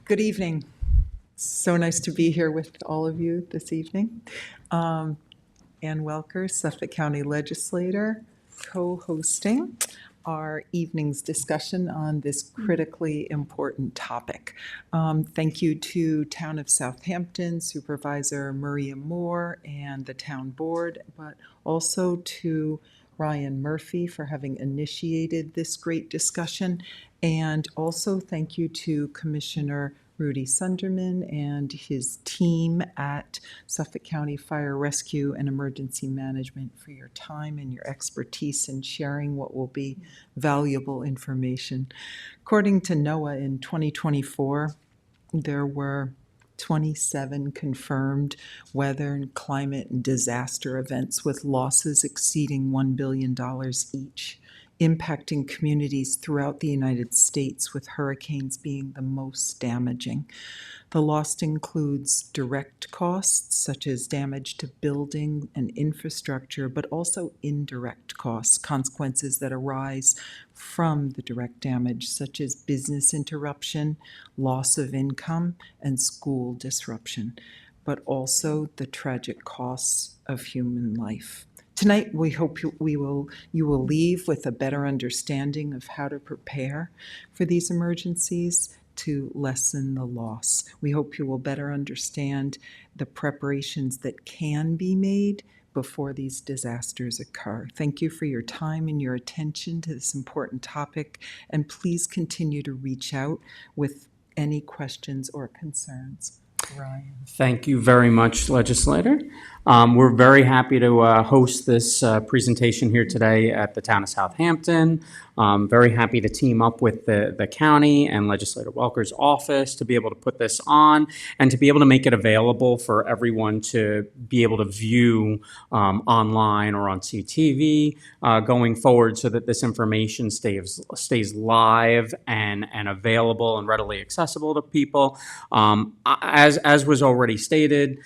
Good evening. So nice to be here with all of you this evening. Ann Welker, Suffolk County Legislator, co-hosting our evening's discussion on this critically important topic. Thank you to Town of Southampton Supervisor Maria Moore and the Town Board, but also to Ryan Murphy for having initiated this great discussion. And also thank you to Commissioner Rudy Sunderman and his team at Suffolk County Fire Rescue and Emergency Management for your time and your expertise in sharing what will be valuable information. According to NOAA, in 2024, there were 27 confirmed weather and climate and disaster events with losses exceeding $1 billion each, impacting communities throughout the United States, with hurricanes being the most damaging. The loss includes direct costs, such as damage to building and infrastructure, but also indirect costs, consequences that arise from the direct damage, such as business interruption, loss of income, and school disruption, but also the tragic costs of human life. Tonight, we hope you will leave with a better understanding of how to prepare for these emergencies to lessen the loss. We hope you will better understand the preparations that can be made before these disasters occur. Thank you for your time and your attention to this important topic, and please continue to reach out with any questions or concerns. Ryan. Thank you very much, Legislator. We're very happy to host this presentation here today at the Town of Southampton. Very happy to team up with the county and Legislator Welker's office to be able to put this on and to be able to make it available for everyone to be able to view online or on CTV going forward, so that this information stays live and available and readily accessible to people. As was already stated,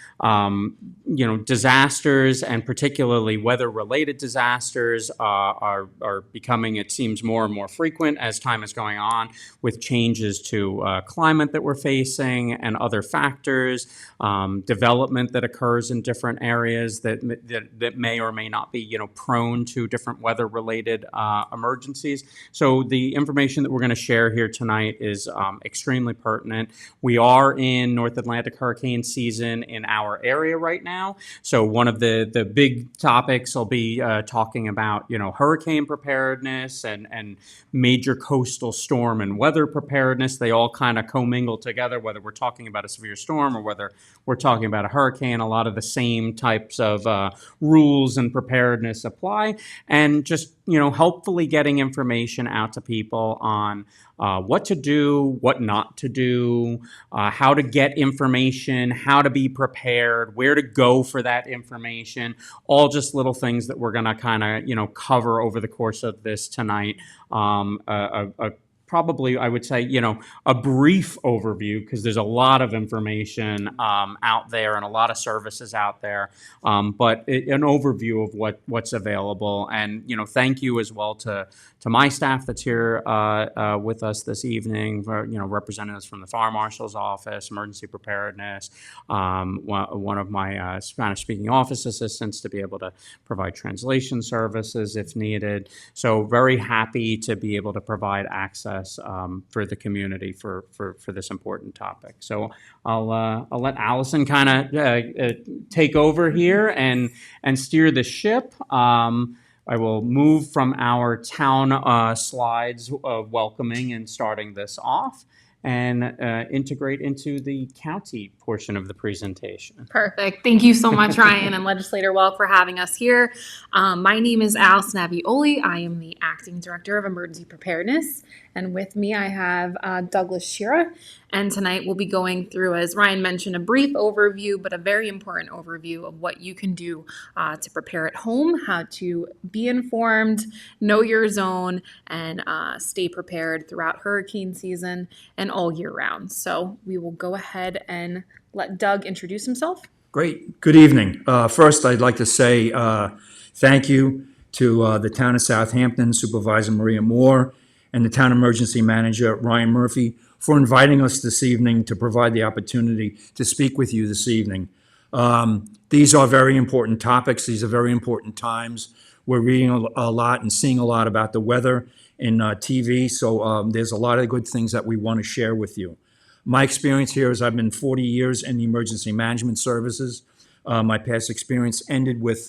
disasters, and particularly weather-related disasters, are becoming, it seems, more and more frequent as time is going on, with changes to climate that we're facing and other factors, development that occurs in different areas that may or may not be, prone to different weather-related emergencies. So the information that we're going to share here tonight is extremely pertinent. We are in North Atlantic hurricane season in our area right now. So one of the big topics I'll be talking about, hurricane preparedness and major coastal storm and weather preparedness. They all kind of commingle together, whether we're talking about a severe storm or whether we're talking about a hurricane. A lot of the same types of rules and preparedness apply, and just, helpfully getting information out to people on what to do, what not to do, how to get information, how to be prepared, where to go for that information, all just little things that we're going to kind of, cover over the course of this tonight. Probably, I would say, a brief overview, because there's a lot of information out there and a lot of services out there, but an overview of what's available. And, thank you as well to my staff that's here with us this evening, for, representatives from the Fire Marshal's Office, Emergency Preparedness, one of my Spanish-speaking office assistants to be able to provide translation services if needed. So very happy to be able to provide access for the community for this important topic. So I'll let Allison kind of take over here and steer the ship. I will move from our town slides of welcoming and starting this off, and integrate into the county portion of the presentation. Perfect. Thank you so much, Ryan and Legislator Welk, for having us here. My name is Allison Avioli. I am the Acting Director of Emergency Preparedness, and with me I have Douglas Shira. And tonight we'll be going through, as Ryan mentioned, a brief overview, but a very important overview of what you can do to prepare at home, how to be informed, know your zone, and stay prepared throughout hurricane season and all year round. So we will go ahead and let Doug introduce himself. Great. Good evening. First, I'd like to say thank you to the Town of Southampton Supervisor Maria Moore and the Town Emergency Manager Ryan Murphy for inviting us this evening to provide the opportunity to speak with you this evening. These are very important topics. These are very important times. We're reading a lot and seeing a lot about the weather in TV, so there's a lot of good things that we want to share with you. My experience here is I've been 40 years in the emergency management services. My past experience ended with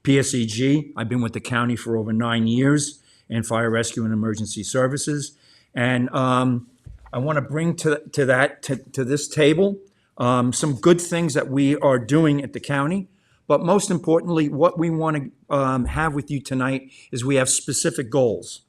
PSEG. I've been with the county for over 9 years in fire rescue and emergency services. And I want to bring to this table some good things that we are doing at the county. But most importantly, what we want to have with you tonight is we have specific goals.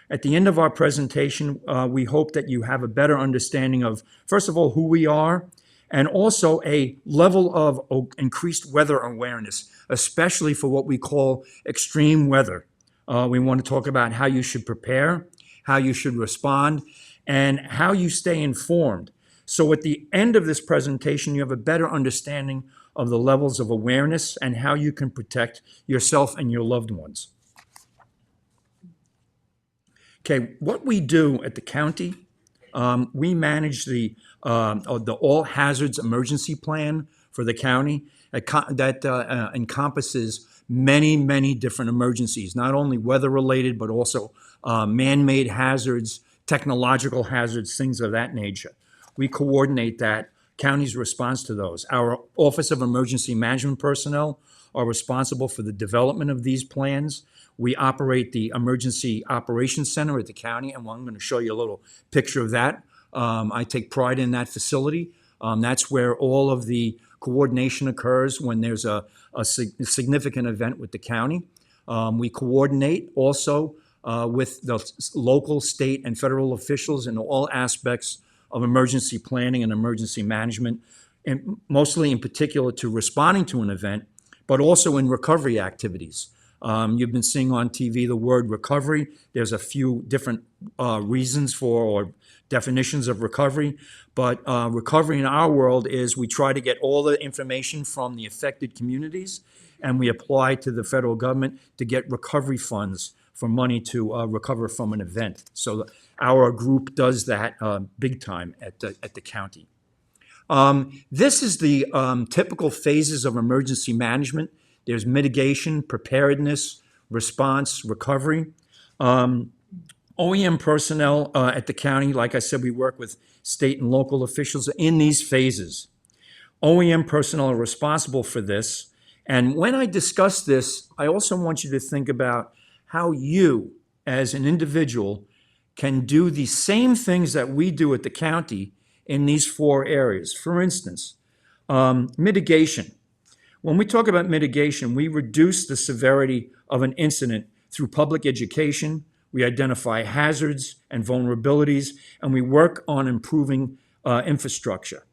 At the end of our presentation, we hope that you have a better understanding of, first of all, who we are, and also a level of increased weather awareness, especially for what we call extreme weather. We want to talk about how you should prepare, how you should respond, and how you stay informed. So at the end of this presentation, you have a better understanding of the levels of awareness and how you can protect yourself and your loved ones. Okay, what we do at the county, we manage the all hazards emergency plan for the county that encompasses many, many different emergencies, not only weather related, but also man-made hazards, technological hazards, things of that nature. We coordinate that county's response to those. Our Office of Emergency Management personnel are responsible for the development of these plans. We operate the Emergency Operations Center at the county, and I'm going to show you a little picture of that. I take pride in that facility. That's where all of the coordination occurs when there's a significant event with the county. We coordinate also with the local, state, and federal officials in all aspects of emergency planning and emergency management, and mostly in particular to responding to an event, but also in recovery activities. You've been seeing on TV the word recovery. There's a few different reasons for or definitions of recovery, but recovery in our world is we try to get all the information from the affected communities and we apply to the federal government to get recovery funds for money to recover from an event. So our group does that big time at the county. This is the typical phases of emergency management. There's mitigation, preparedness, response, recovery. OEM personnel at the county, like I said, we work with state and local officials in these phases. OEM personnel are responsible for this. And when I discuss this, I also want you to think about how you, as an individual, can do the same things that we do at the county in these 4 areas. For instance, mitigation. When we talk about mitigation, we reduce the severity of an incident through public education. We identify hazards and vulnerabilities, and we work on improving infrastructure.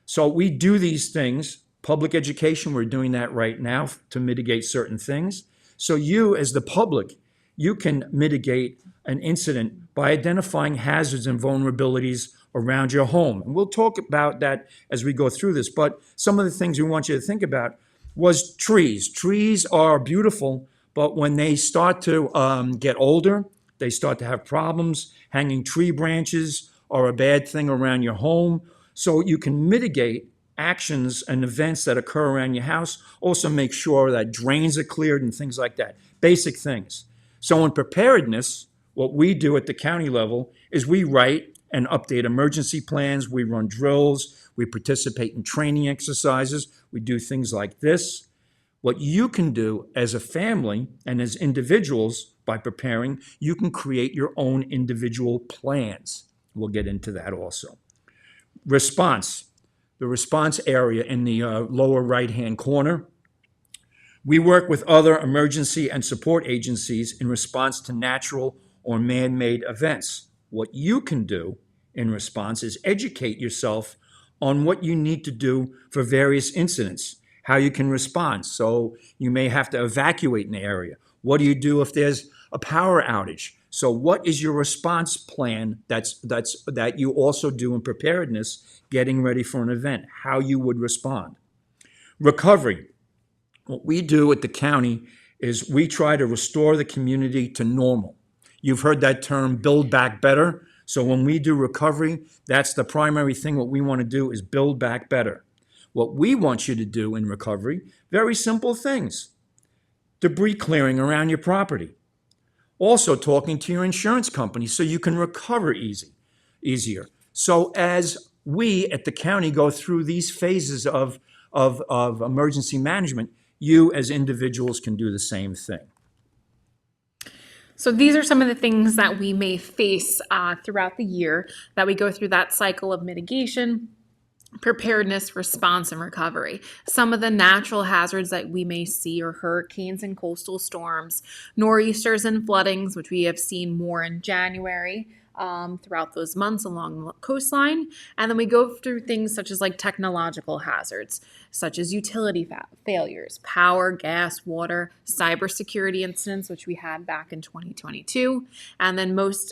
So we do these things. Public education, we're doing that right now to mitigate certain things. So you, as the public, you can mitigate an incident by identifying hazards and vulnerabilities around your home. And we'll talk about that as we go through this, but some of the things we want you to think about was trees. Trees are beautiful, but when they start to get older, they start to have problems. Hanging tree branches are a bad thing around your home. So you can mitigate actions and events that occur around your house. Also make sure that drains are cleared and things like that. Basic things. So in preparedness, what we do at the county level is we write and update emergency plans. We run drills. We participate in training exercises. We do things like this. What you can do as a family and as individuals by preparing, you can create your own individual plans. We'll get into that also. Response. The response area in the lower right-hand corner. We work with other emergency and support agencies in response to natural or man-made events. What you can do in response is educate yourself on what you need to do for various incidents, how you can respond. So you may have to evacuate an area. What do you do if there's a power outage? So what is your response plan that you also do in preparedness, getting ready for an event, how you would respond? Recovery. What we do at the county is we try to restore the community to normal. You've heard that term, build back better. So when we do recovery, that's the primary thing. What we want to do is build back better. What we want you to do in recovery, very simple things. Debris clearing around your property. Also talking to your insurance company so you can recover easier. So as we at the county go through these phases of emergency management, you as individuals can do the same thing. So these are some of the things that we may face throughout the year, that we go through that cycle of mitigation, preparedness, response, and recovery. Some of the natural hazards that we may see are hurricanes and coastal storms, nor'easters and floodings, which we have seen more in January, throughout those months along the coastline. And then we go through things such as like technological hazards, such as utility failures, power, gas, water, cybersecurity incidents, which we had back in 2022. And then most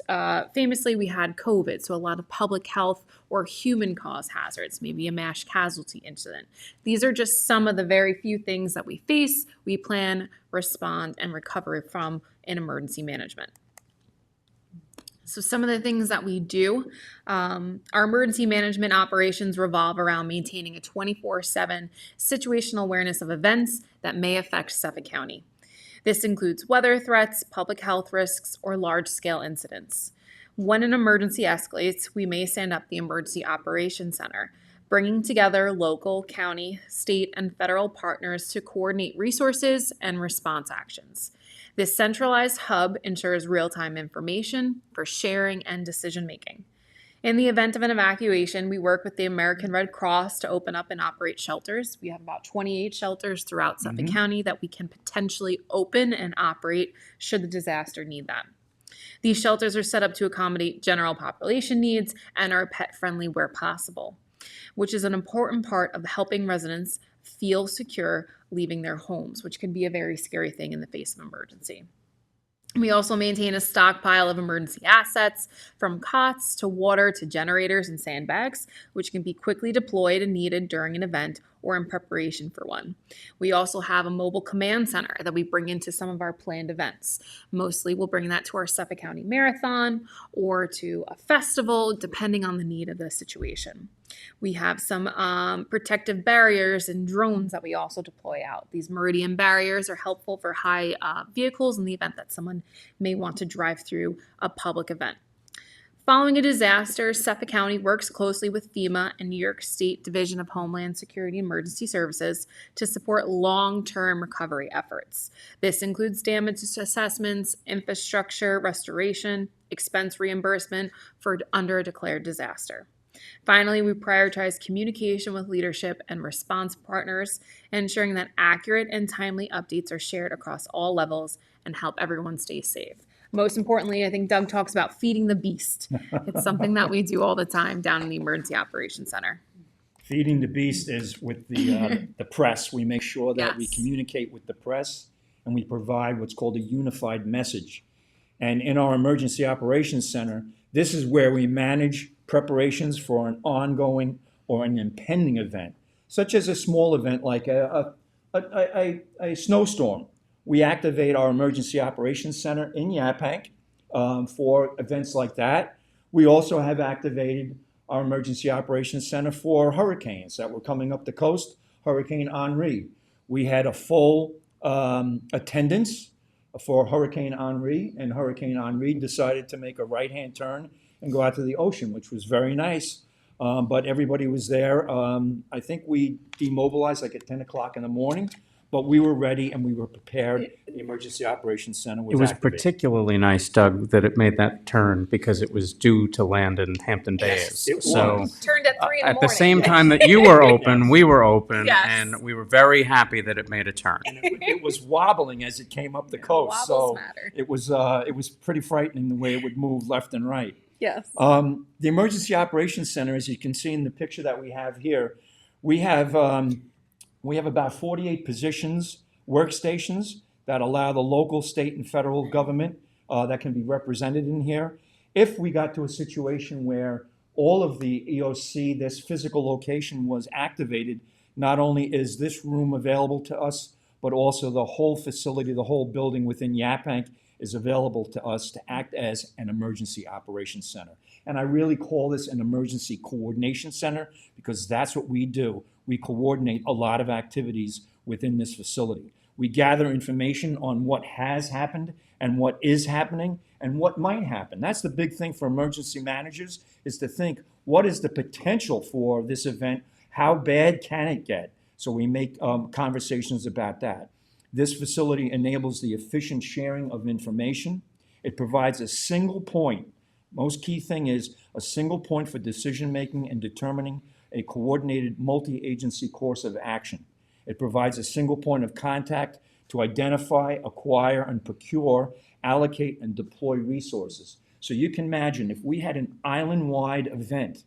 famously, we had COVID. So a lot of public health or human cause hazards, maybe a mass casualty incident. These are just some of the very few things that we face, we plan, respond, and recover from in emergency management. So some of the things that we do, our emergency management operations revolve around maintaining a 24/7 situational awareness of events that may affect Suffolk County. This includes weather threats, public health risks, or large-scale incidents. When an emergency escalates, we may stand up the Emergency Operations Center, bringing together local, county, state, and federal partners to coordinate resources and response actions. This centralized hub ensures real-time information for sharing and decision-making. In the event of an evacuation, we work with the American Red Cross to open up and operate shelters. We have about 28 shelters throughout Suffolk County that we can potentially open and operate should the disaster need that. These shelters are set up to accommodate general population needs and are pet-friendly where possible, which is an important part of helping residents feel secure leaving their homes, which can be a very scary thing in the face of emergency. We also maintain a stockpile of emergency assets, from cots to water to generators and sandbags, which can be quickly deployed and needed during an event or in preparation for one. We also have a mobile command center that we bring into some of our planned events. Mostly we'll bring that to our Suffolk County Marathon or to a festival, depending on the need of the situation. We have some protective barriers and drones that we also deploy out. These meridian barriers are helpful for high vehicles in the event that someone may want to drive through a public event. Following a disaster, Suffolk County works closely with FEMA and New York State Division of Homeland Security Emergency Services to support long-term recovery efforts. This includes damage assessments, infrastructure restoration, expense reimbursement for under a declared disaster. Finally, we prioritize communication with leadership and response partners, ensuring that accurate and timely updates are shared across all levels and help everyone stay safe. Most importantly, I think Doug talks about feeding the beast. It's something that we do all the time down in the Emergency Operations Center. Feeding the beast is with the press. We make sure that we Yes. communicate with the press and we provide what's called a unified message. And in our Emergency Operations Center, this is where we manage preparations for an ongoing or an impending event, such as a small event like a snowstorm. We activate our Emergency Operations Center in Yaphank for events like that. We also have activated our Emergency Operations Center for hurricanes that were coming up the coast, Hurricane Henri. We had a full attendance for Hurricane Henri, and Hurricane Henri decided to make a right-hand turn and go out to the ocean, which was very nice. But everybody was there. I think we demobilized like at 10 o'clock in the morning. But we were ready and we were prepared. The Emergency Operations Center was It was activated. particularly nice, Doug, that it made that turn because it was due to land in Hampton Bays. it So was. Turned at 3 in the at the morning. same time that you were open, we were open, Yes. and we were very happy that it made a turn. And it was wobbling as it came up the coast. Wobbles So matter. it was pretty frightening the way it would move left and right. Yes. The Emergency Operations Center, as you can see in the picture that we have here, we have about 48 positions, workstations that allow the local, state, and federal government that can be represented in here. If we got to a situation where all of the EOC, this physical location, was activated, not only is this room available to us, but also the whole facility, the whole building within Yaphank is available to us to act as an emergency operations center. And I really call this an emergency coordination center because that's what we do. We coordinate a lot of activities within this facility. We gather information on what has happened and what is happening and what might happen. That's the big thing for emergency managers, is to think, what is the potential for this event? How bad can it get? So we make conversations about that. This facility enables the efficient sharing of information. It provides a single point. Most key thing is a single point for decision-making and determining a coordinated multi-agency course of action. It provides a single point of contact to identify, acquire, and procure, allocate, and deploy resources. So you can imagine if we had an island-wide event,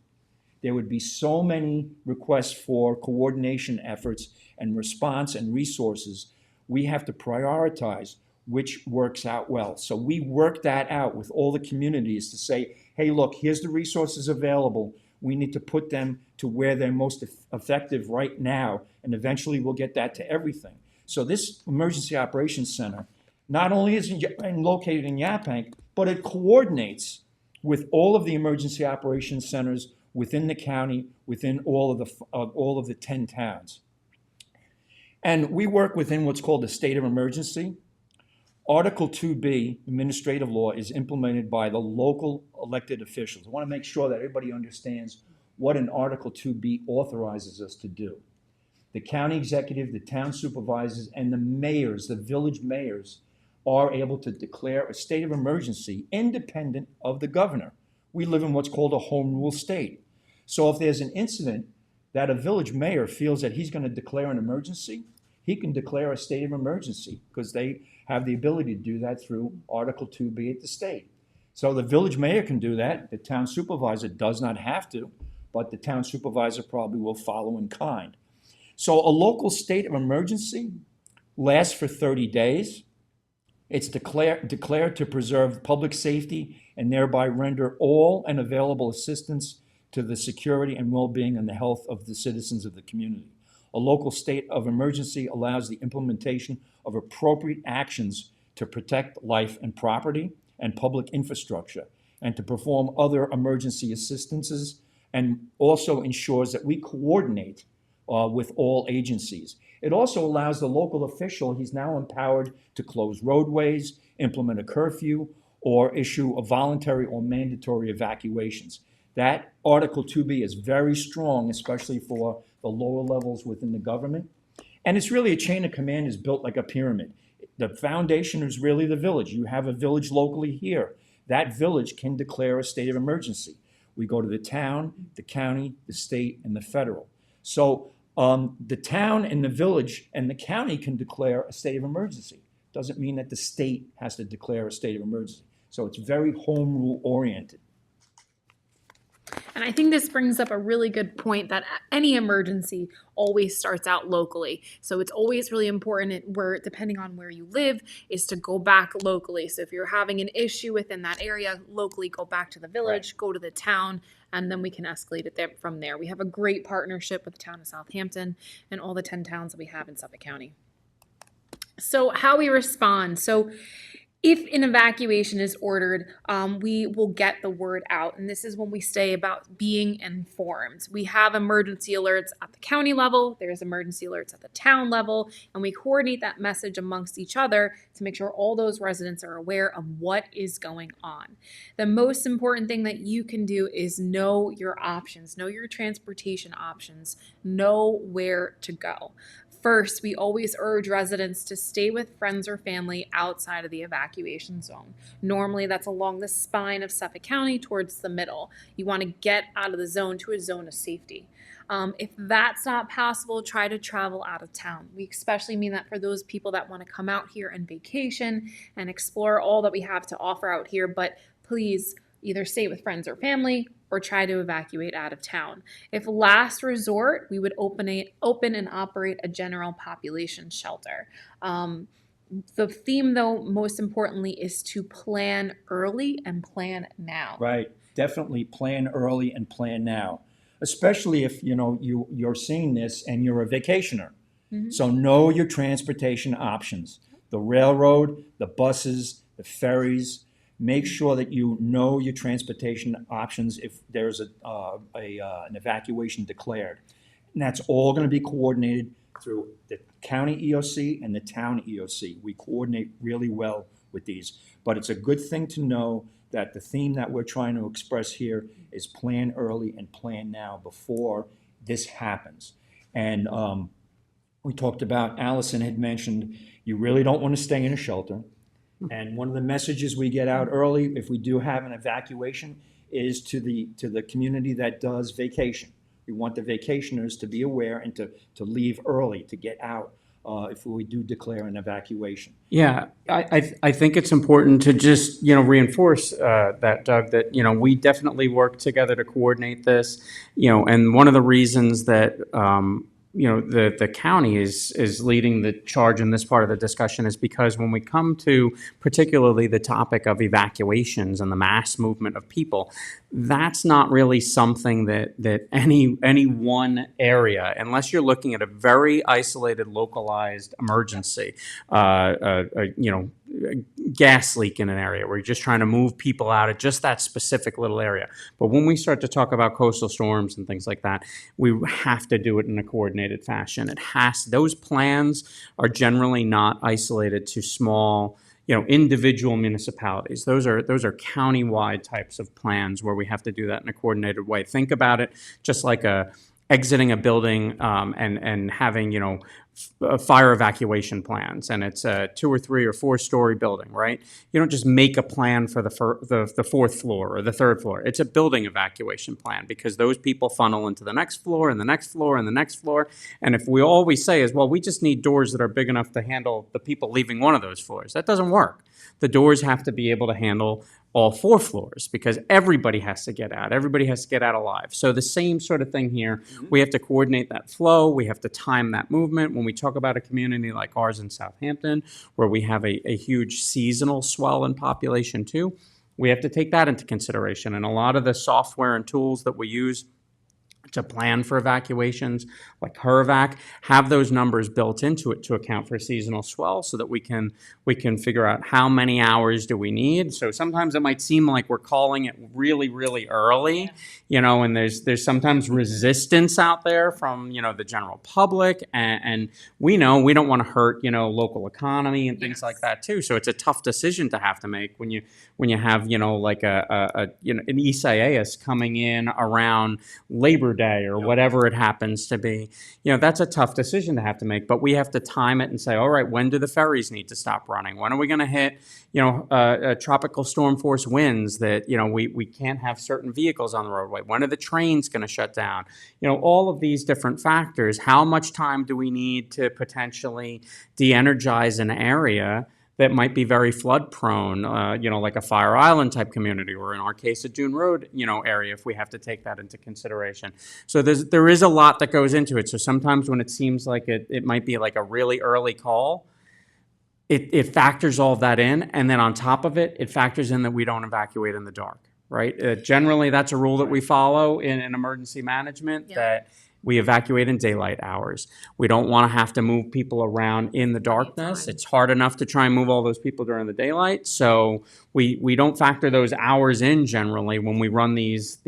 there would be so many requests for coordination efforts and response and resources. We have to prioritize which works out well. So we work that out with all the communities to say, hey, look, here's the resources available. We need to put them to where they're most effective right now, and eventually we'll get that to everything. So this Emergency Operations Center not only is located in Yaphank, but it coordinates with all of the emergency operations centers within the county, within all of the 10 towns. And we work within what's called a state of emergency. Article 2B, administrative law, is implemented by the local elected officials. I want to make sure that everybody understands what an Article 2B authorizes us to do. The county executive, the town supervisors, and the mayors, the village mayors, are able to declare a state of emergency independent of the governor. We live in what's called a home rule state. So if there's an incident that a village mayor feels that he's going to declare an emergency, he can declare a state of emergency because they have the ability to do that through Article 2B at the state. So the village mayor can do that. The town supervisor does not have to, but the town supervisor probably will follow in kind. So a local state of emergency lasts for 30 days. It's declared to preserve public safety and thereby render all and available assistance to the security and well-being and the health of the citizens of the community. A local state of emergency allows the implementation of appropriate actions to protect life and property and public infrastructure, and to perform other emergency assistances, and also ensures that we coordinate with all agencies. It also allows the local official, he's now empowered to close roadways, implement a curfew, or issue a voluntary or mandatory evacuations. That Article 2B is very strong, especially for the lower levels within the government. And it's really a chain of command is built like a pyramid. The foundation is really the village. You have a village locally here. That village can declare a state of emergency. We go to the town, the county, the state, and the federal. So the town and the village and the county can declare a state of emergency. Doesn't mean that the state has to declare a state of emergency. So it's very home rule oriented. And I think this brings up a really good point that any emergency always starts out locally. So it's always really important where, depending on where you live, is to go back locally. So if you're having an issue within that area, locally go back to the village, right, go to the town, and then we can escalate it from there. We have a great partnership with the town of Southampton and all the 10 towns that we have in Suffolk County. So how we respond. So if an evacuation is ordered, we will get the word out. And this is when we say about being informed. We have emergency alerts at the county level. There's emergency alerts at the town level. And we coordinate that message amongst each other to make sure all those residents are aware of what is going on. The most important thing that you can do is know your options, know your transportation options, know where to go. First, we always urge residents to stay with friends or family outside of the evacuation zone. Normally, that's along the spine of Suffolk County towards the middle. You want to get out of the zone to a zone of safety. If that's not possible, try to travel out of town. We especially mean that for those people that want to come out here and vacation and explore all that we have to offer out here, but please either stay with friends or family or try to evacuate out of town. If last resort, we would open and operate a general population shelter. The theme, though, most importantly, is to plan early and plan now. Right. Definitely plan early and plan now, especially if you're seeing this and you're a vacationer. So know your transportation options, the railroad, the buses, the ferries. Make sure that you know your transportation options if there's an evacuation declared. And that's all going to be coordinated through the county EOC and the town EOC. We coordinate really well with these. But it's a good thing to know that the theme that we're trying to express here is plan early and plan now before this happens. And we talked about, Allison had mentioned, you really don't want to stay in a shelter. And one of the messages we get out early, if we do have an evacuation, is to the community that does vacation. We want the vacationers to be aware and to leave early, to get out if we do declare an evacuation. Yeah, I think it's important to just, reinforce that, Doug, that, we definitely work together to coordinate this, and one of the reasons that, the county is leading the charge in this part of the discussion is because when we come to particularly the topic of evacuations and the mass movement of people, that's not really something that any one area, unless you're looking at a very isolated, localized emergency, gas leak in an area where you're just trying to move people out of just that specific little area. But when we start to talk about coastal storms and things like that, we have to do it in a coordinated fashion. Those plans are generally not isolated to small, individual municipalities. Those are county-wide types of plans where we have to do that in a coordinated way. Think about it just like exiting a building and having, fire evacuation plans, and it's a 2 or 3 or 4 story building, right? You don't just make a plan for the 4th floor or the 3rd floor. It's a building evacuation plan because those people funnel into the next floor and the next floor and the next floor. And if we always say is, well, we just need doors that are big enough to handle the people leaving one of those floors, that doesn't work. The doors have to be able to handle all 4 floors because everybody has to get out. Everybody has to get out alive. So the same sort of thing here. We have to coordinate that flow. We have to time that movement. When we talk about a community like ours in Southampton, where we have a huge seasonal swell in population too, we have to take that into consideration. And a lot of the software and tools that we use to plan for evacuations, like HERVAC, have those numbers built into it to account for seasonal swell so that we can figure out how many hours do we need. So sometimes it might seem like we're calling it really, really early, and there's sometimes resistance out there from, the general public. And we know we don't want to hurt, local economy and things like that too. So it's a tough decision to have to make when you have, like an Isaias coming in around Labor Day or whatever it happens to be. That's a tough decision to have to make, but we have to time it and say, all right, when do the ferries need to stop running? When are we going to hit, tropical storm force winds that, we can't have certain vehicles on the roadway? When are the trains going to shut down? All of these different factors. How much time do we need to potentially de-energize an area that might be very flood prone, like a Fire Island type community, or in our case, a Dune Road, area, if we have to take that into consideration. So there is a lot that goes into it. So sometimes when it seems like it might be like a really early call, it factors all of that in. And then on top of it, it factors in that we don't evacuate in the dark, right? Generally, that's a rule that we follow in emergency management, that we evacuate in daylight hours. We don't want to have to move people around in the darkness. It's hard enough to try and move all those people during the daylight. So we don't factor those hours in generally when we run these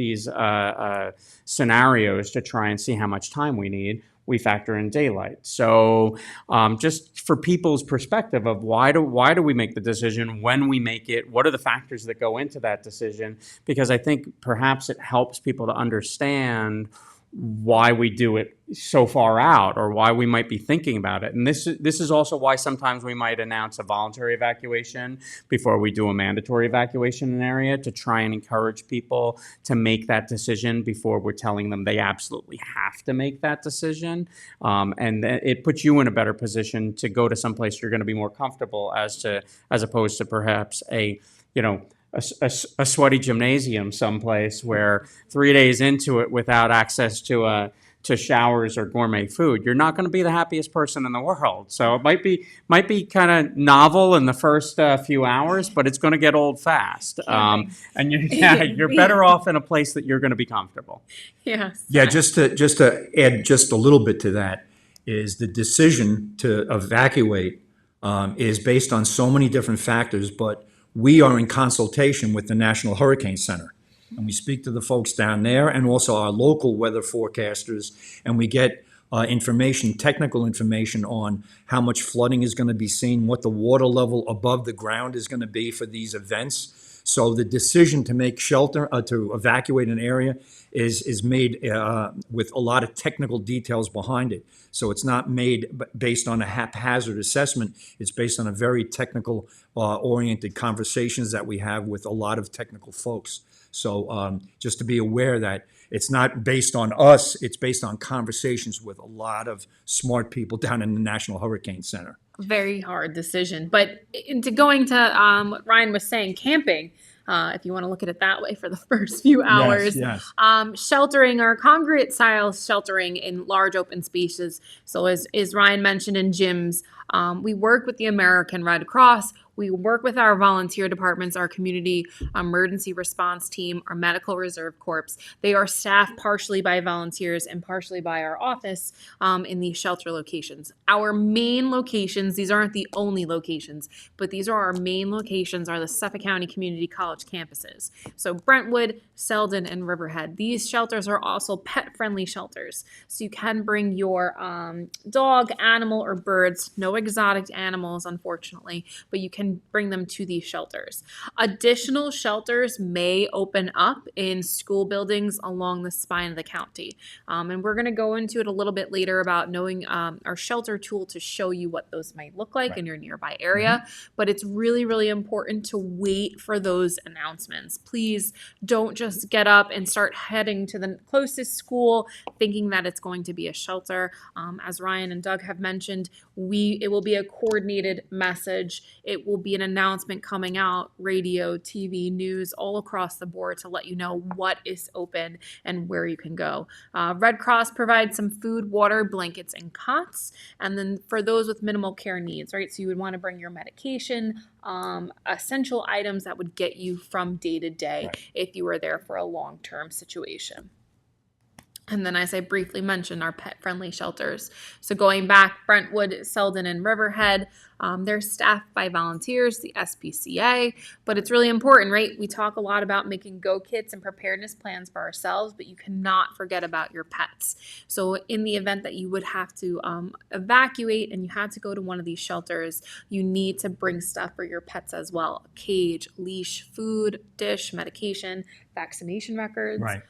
scenarios to try and see how much time we need. We factor in daylight. So just for people's perspective of why do we make the decision, when we make it, what are the factors that go into that decision? Because I think perhaps it helps people to understand why we do it so far out or why we might be thinking about it. And this is also why sometimes we might announce a voluntary evacuation before we do a mandatory evacuation in an area, to try and encourage people to make that decision before we're telling them they absolutely have to make that decision. And it puts you in a better position to go to someplace you're going to be more comfortable as opposed to perhaps a sweaty gymnasium someplace where 3 days into it without access to showers or gourmet food, you're not going to be the happiest person in the world. So it might be kind of novel in the first few hours, but it's going to get old fast. And you're better off in a place that you're going to be comfortable. Yes. Yeah, just to add just a little bit to that is the decision to evacuate is based on so many different factors, but we are in consultation with the National Hurricane Center. And we speak to the folks down there and also our local weather forecasters, and we get information, technical information on how much flooding is going to be seen, what the water level above the ground is going to be for these events. So the decision to make shelter, to evacuate an area is made with a lot of technical details behind it. So it's not made based on a haphazard assessment. It's based on a very technical oriented conversations that we have with a lot of technical folks. So just to be aware that it's not based on us, it's based on conversations with a lot of smart people down in the National Hurricane Center. Very hard decision. But into going to what Ryan was saying, camping, if you want to look at it that way for the first few hours, Yes. sheltering or congregate style sheltering in large open spaces. So as Ryan mentioned in gyms, we work with the American Red Cross. We work with our volunteer departments, our community emergency response team, our medical reserve corps. They are staffed partially by volunteers and partially by our office in these shelter locations. Our main locations, these aren't the only locations, but these are our main locations, are the Suffolk County Community College campuses. So Brentwood, Selden, and Riverhead. These shelters are also pet-friendly shelters. So you can bring your dog, animal, or birds, no exotic animals, unfortunately, but you can bring them to these shelters. Additional shelters may open up in school buildings along the spine of the county. And we're going to go into it a little bit later about knowing our shelter tool to show you what those might look like in your nearby area. But it's really, really important to wait for those announcements. Please don't just get up and start heading to the closest school thinking that it's going to be a shelter. As Ryan and Doug have mentioned, it will be a coordinated message. It will be an announcement coming out, radio, TV, news, all across the board to let you know what is open and where you can go. Red Cross provides some food, water, blankets, and cots. And then for those with minimal care needs, right? So you would want to bring your medication, essential items that would get you from day to day if you were there for a long-term situation. And then, as I briefly mentioned, our pet-friendly shelters. So going back, Brentwood, Selden, and Riverhead, they're staffed by volunteers, the SPCA, but it's really important, right? We talk a lot about making go kits and preparedness plans for ourselves, but you cannot forget about your pets. So in the event that you would have to evacuate and you had to go to one of these shelters, you need to bring stuff for your pets as well. A cage, leash, food, dish, medication, vaccination records. Right.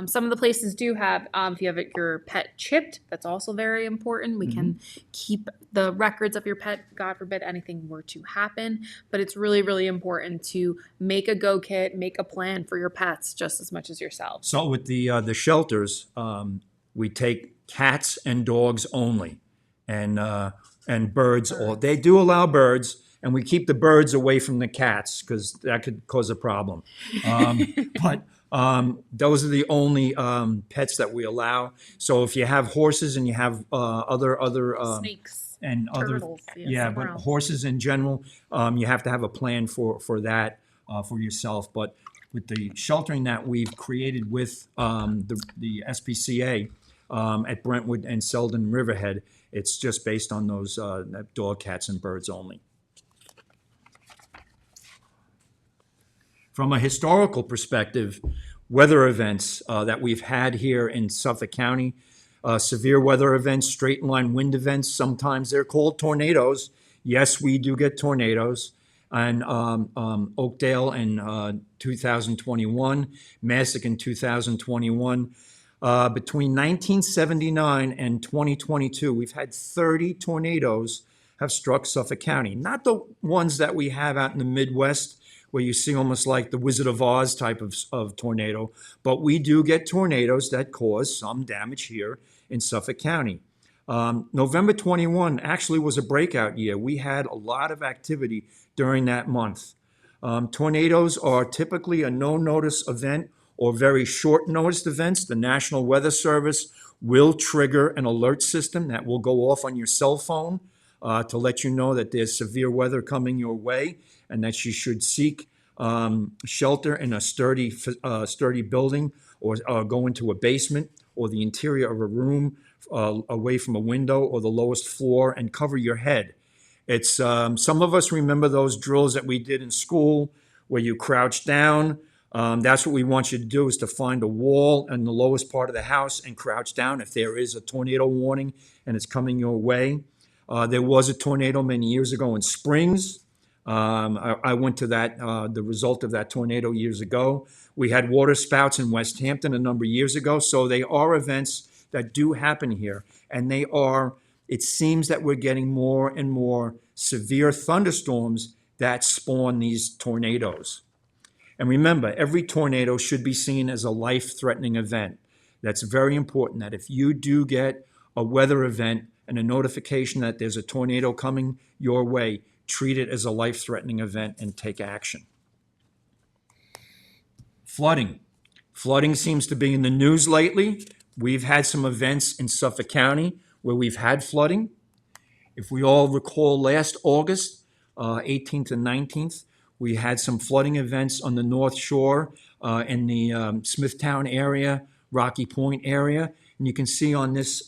Some of the places do have, if you have your pet chipped, that's also very important. We can keep the records of your pet, God forbid anything were to happen. But it's really, really important to make a go kit, make a plan for your pets just as much as yourself. So with the shelters, we take cats and dogs only, and birds. Or they do allow birds, and we keep the birds away from the cats because that could cause a problem. But those are the only pets that we allow. So if you have horses and you have other Snakes and turtles, other but horses in general, you have to have a plan for that for yourself. But with the sheltering that we've created with the SPCA at Brentwood and Selden Riverhead, it's just based on those dog, cats, and birds only. From a historical perspective, weather events that we've had here in Suffolk County, severe weather events, straight line wind events, sometimes they're called tornadoes. Yes, we do get tornadoes. And Oakdale in 2021, Massac in 2021. Between 1979 and 2022, we've had 30 tornadoes have struck Suffolk County. Not the ones that we have out in the Midwest, where you see almost like the Wizard of Oz type of tornado. But we do get tornadoes that cause some damage here in Suffolk County. November 21 actually was a breakout year. We had a lot of activity during that month. Tornadoes are typically a no-notice event or very short-notice events. The National Weather Service will trigger an alert system that will go off on your cell phone to let you know that there's severe weather coming your way and that you should seek shelter in a sturdy building or go into a basement or the interior of a room away from a window or the lowest floor and cover your head. It's some of us remember those drills that we did in school where you crouch down. That's what we want you to do, is to find a wall in the lowest part of the house and crouch down if there is a tornado warning and it's coming your way. There was a tornado many years ago in Springs. I went to that, the result of that tornado years ago. We had water spouts in West Hampton a number of years ago. So they are events that do happen here. And they are, it seems that we're getting more and more severe thunderstorms that spawn these tornadoes. And remember, every tornado should be seen as a life-threatening event. That's very important, that if you do get a weather event and a notification that there's a tornado coming your way, treat it as a life-threatening event and take action. Flooding. Flooding seems to be in the news lately. We've had some events in Suffolk County where we've had flooding. If we all recall, last August, 18th and 19th, we had some flooding events on the North Shore in the Smithtown area, Rocky Point area. And you can see on this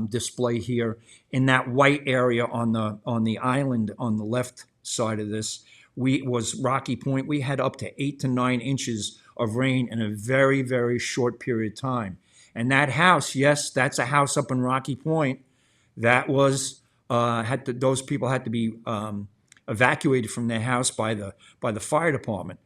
display here, in that white area on the island on the left side of this, was Rocky Point. We had up to 8 to 9 inches of rain in a very, very short period of time. And that house, yes, that's a house up in Rocky Point. That was those people had to be evacuated from their house by the fire department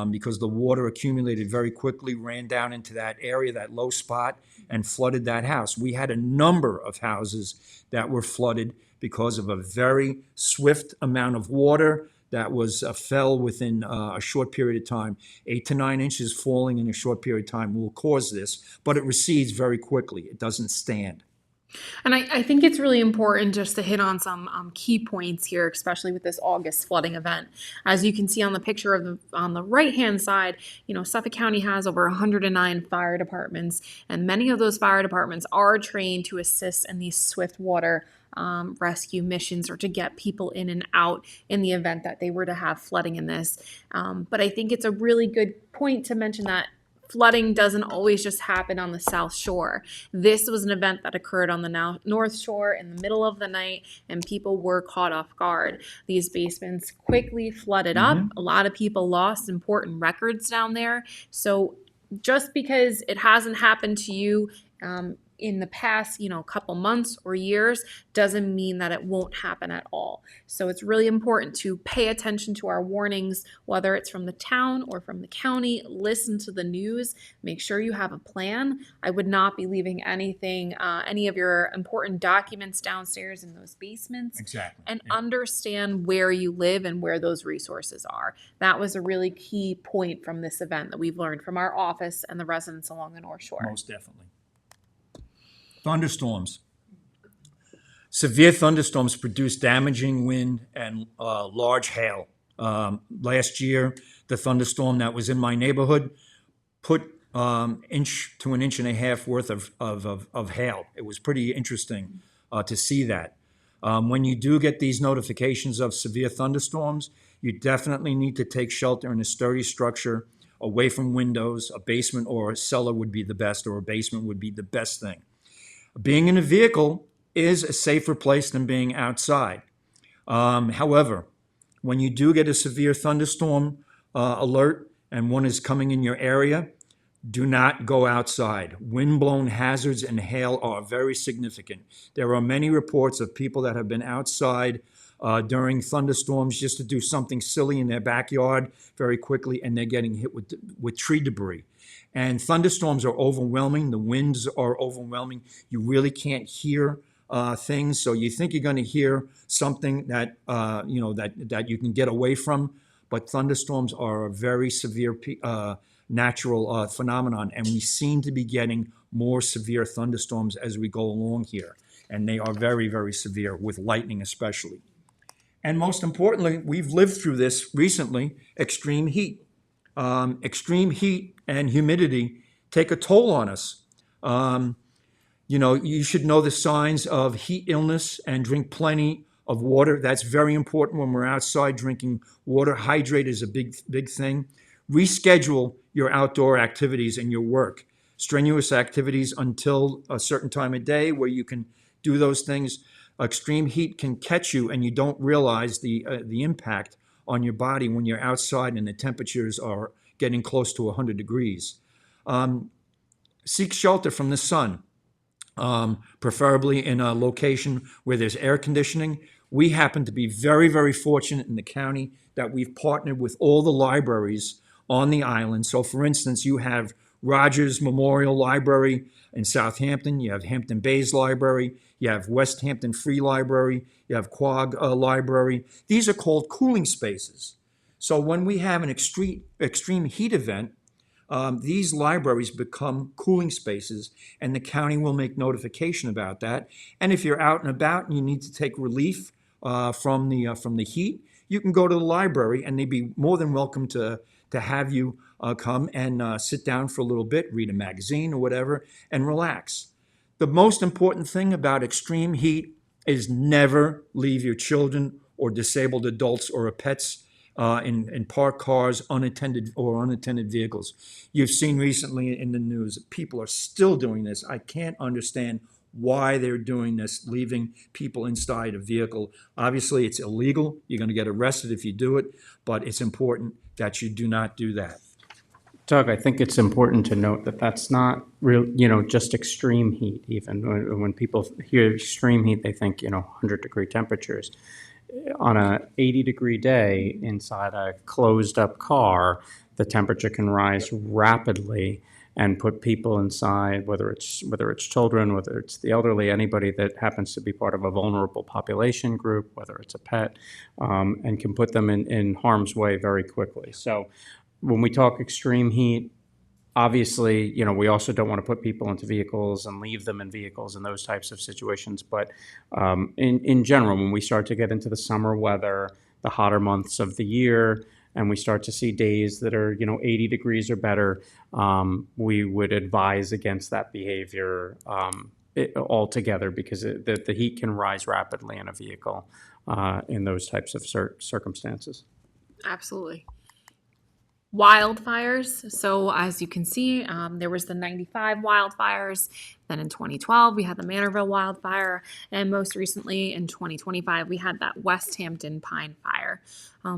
because the water accumulated very quickly, ran down into that area, that low spot, and flooded that house. We had a number of houses that were flooded because of a very swift amount of water that fell within a short period of time. 8 to 9 inches falling in a short period of time will cause this, but it recedes very quickly. It doesn't stand. And I think it's really important just to hit on some key points here, especially with this August flooding event. As you can see on the picture on the right-hand side, Suffolk County has over 109 fire departments, and many of those fire departments are trained to assist in these swift water rescue missions or to get people in and out in the event that they were to have flooding in this. But I think it's a really good point to mention that flooding doesn't always just happen on the South Shore. This was an event that occurred on the North Shore in the middle of the night, and people were caught off guard. These basements quickly flooded up. A lot of people lost important records down there. So just because it hasn't happened to you in the past, couple months or years, doesn't mean that it won't happen at all. So it's really important to pay attention to our warnings, whether it's from the town or from the county. Listen to the news. Make sure you have a plan. I would not be leaving anything, any of your important documents downstairs in those basements. Exactly. And understand where you live and where those resources are. That was a really key point from this event that we've learned from our office and the residents along the North Shore. Most definitely. Thunderstorms. Severe thunderstorms produce damaging wind and large hail. Last year, the thunderstorm that was in my neighborhood put inch to an inch and a half worth of hail. It was pretty interesting to see that. When you do get these notifications of severe thunderstorms, you definitely need to take shelter in a sturdy structure away from windows. A basement or a cellar would be the best, or a basement would be the best thing. Being in a vehicle is a safer place than being outside. However, when you do get a severe thunderstorm alert and one is coming in your area, do not go outside. Wind-blown hazards and hail are very significant. There are many reports of people that have been outside during thunderstorms just to do something silly in their backyard very quickly, and they're getting hit with tree debris. And thunderstorms are overwhelming. The winds are overwhelming. You really can't hear things. So you think you're going to hear something that that you can get away from, but thunderstorms are a very severe natural phenomenon, and we seem to be getting more severe thunderstorms as we go along here, and they are very, very severe, with lightning especially. And most importantly, we've lived through this recently: extreme heat. Extreme heat and humidity take a toll on us. You should know the signs of heat illness and drink plenty of water. That's very important when we're outside drinking water. Hydrate is a big thing. Reschedule your outdoor activities and your work. strenuous activities until a certain time of day where you can do those things. Extreme heat can catch you and you don't realize the impact on your body when you're outside and the temperatures are getting close to 100 degrees. Seek shelter from the sun, preferably in a location where there's air conditioning. We happen to be very, very fortunate in the county that we've partnered with all the libraries on the island. So, for instance, you have Rogers Memorial Library in Southampton, you have Hampton Bays Library, you have West Hampton Free Library, you have Quogue Library. These are called cooling spaces. So when we have an extreme heat event, these libraries become cooling spaces, and the county will make notification about that. And if you're out and about and you need to take relief from the heat, you can go to the library, and they'd be more than welcome to have you come and sit down for a little bit, read a magazine or whatever, and relax. The most important thing about extreme heat is never leave your children or disabled adults or pets in parked cars, unattended vehicles. You've seen recently in the news that people are still doing this. I can't understand why they're doing this, leaving people inside a vehicle. Obviously, it's illegal. You're going to get arrested if you do it, but it's important that you do not do that. Doug, I think it's important to note that that's not real, just extreme heat. Even when people hear extreme heat, they think, 100-degree temperatures. On a 80-degree day inside a closed-up car, the temperature can rise rapidly and put people inside, whether it's children, whether it's the elderly, anybody that happens to be part of a vulnerable population group, whether it's a pet, and can put them in harm's way very quickly. So when we talk extreme heat, obviously, we also don't want to put people into vehicles and leave them in vehicles in those types of situations. But in general, when we start to get into the summer weather, the hotter months of the year, and we start to see days that are, 80 degrees or better, we would advise against that behavior altogether, because the heat can rise rapidly in a vehicle in those types of circumstances. Absolutely. Wildfires. So as you can see, there was the 95 wildfires. Then in 2012, we had the Manorville wildfire. And most recently in 2025, we had that West Hampton pine fire.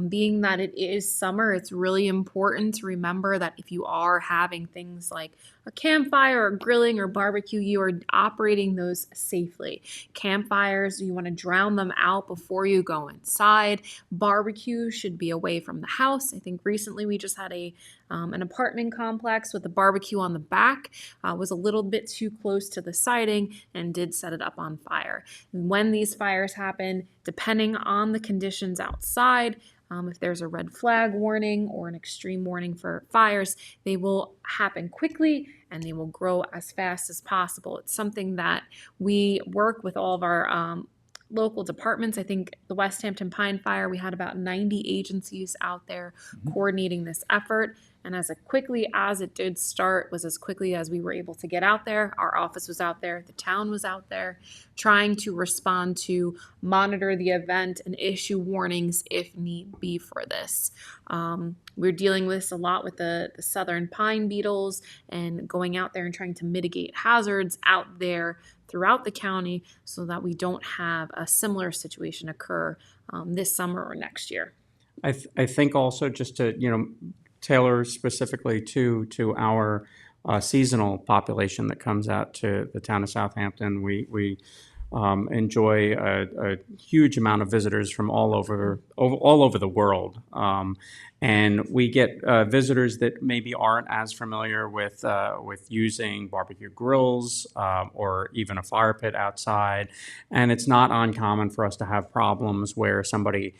Being that it is summer, it's really important to remember that if you are having things like a campfire or grilling or barbecue, you are operating those safely. Campfires, you want to drown them out before you go inside. Barbecue should be away from the house. I think recently we just had an apartment complex with a barbecue on the back, was a little bit too close to the siding and did set it up on fire. And when these fires happen, depending on the conditions outside, if there's a red flag warning or an extreme warning for fires, they will happen quickly and they will grow as fast as possible. It's something that we work with all of our local departments. I think the West Hampton Pine Fire, we had about 90 agencies out there coordinating this effort. And as quickly as it did start was as quickly as we were able to get out there. Our office was out there, the town was out there, trying to respond to monitor the event and issue warnings if need be for this. We're dealing with this a lot with the southern pine beetles and going out there and trying to mitigate hazards out there throughout the county so that we don't have a similar situation occur this summer or next year. I think also, just to tailor specifically to our seasonal population that comes out to the town of Southampton, we enjoy a huge amount of visitors from all over the world. And we get visitors that maybe aren't as familiar with using barbecue grills or even a fire pit outside. And it's not uncommon for us to have problems where somebody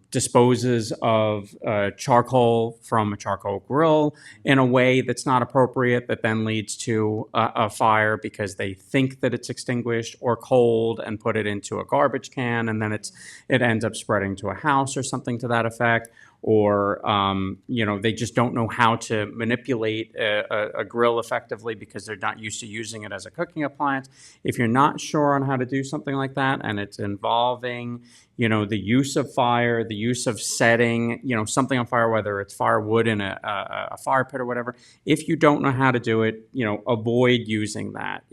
disposes of charcoal from a charcoal grill in a way that's not appropriate, that then leads to a fire because they think that it's extinguished, or cold and put it into a garbage can, and then it ends up spreading to a house or something to that effect. or they just don't know how to manipulate a grill effectively because they're not used to using it as a cooking appliance. If you're not sure on how to do something like that, and it's involving the use of fire, the use of setting something on fire, whether it's firewood in a fire pit or whatever, if you don't know how to do it, avoid using that.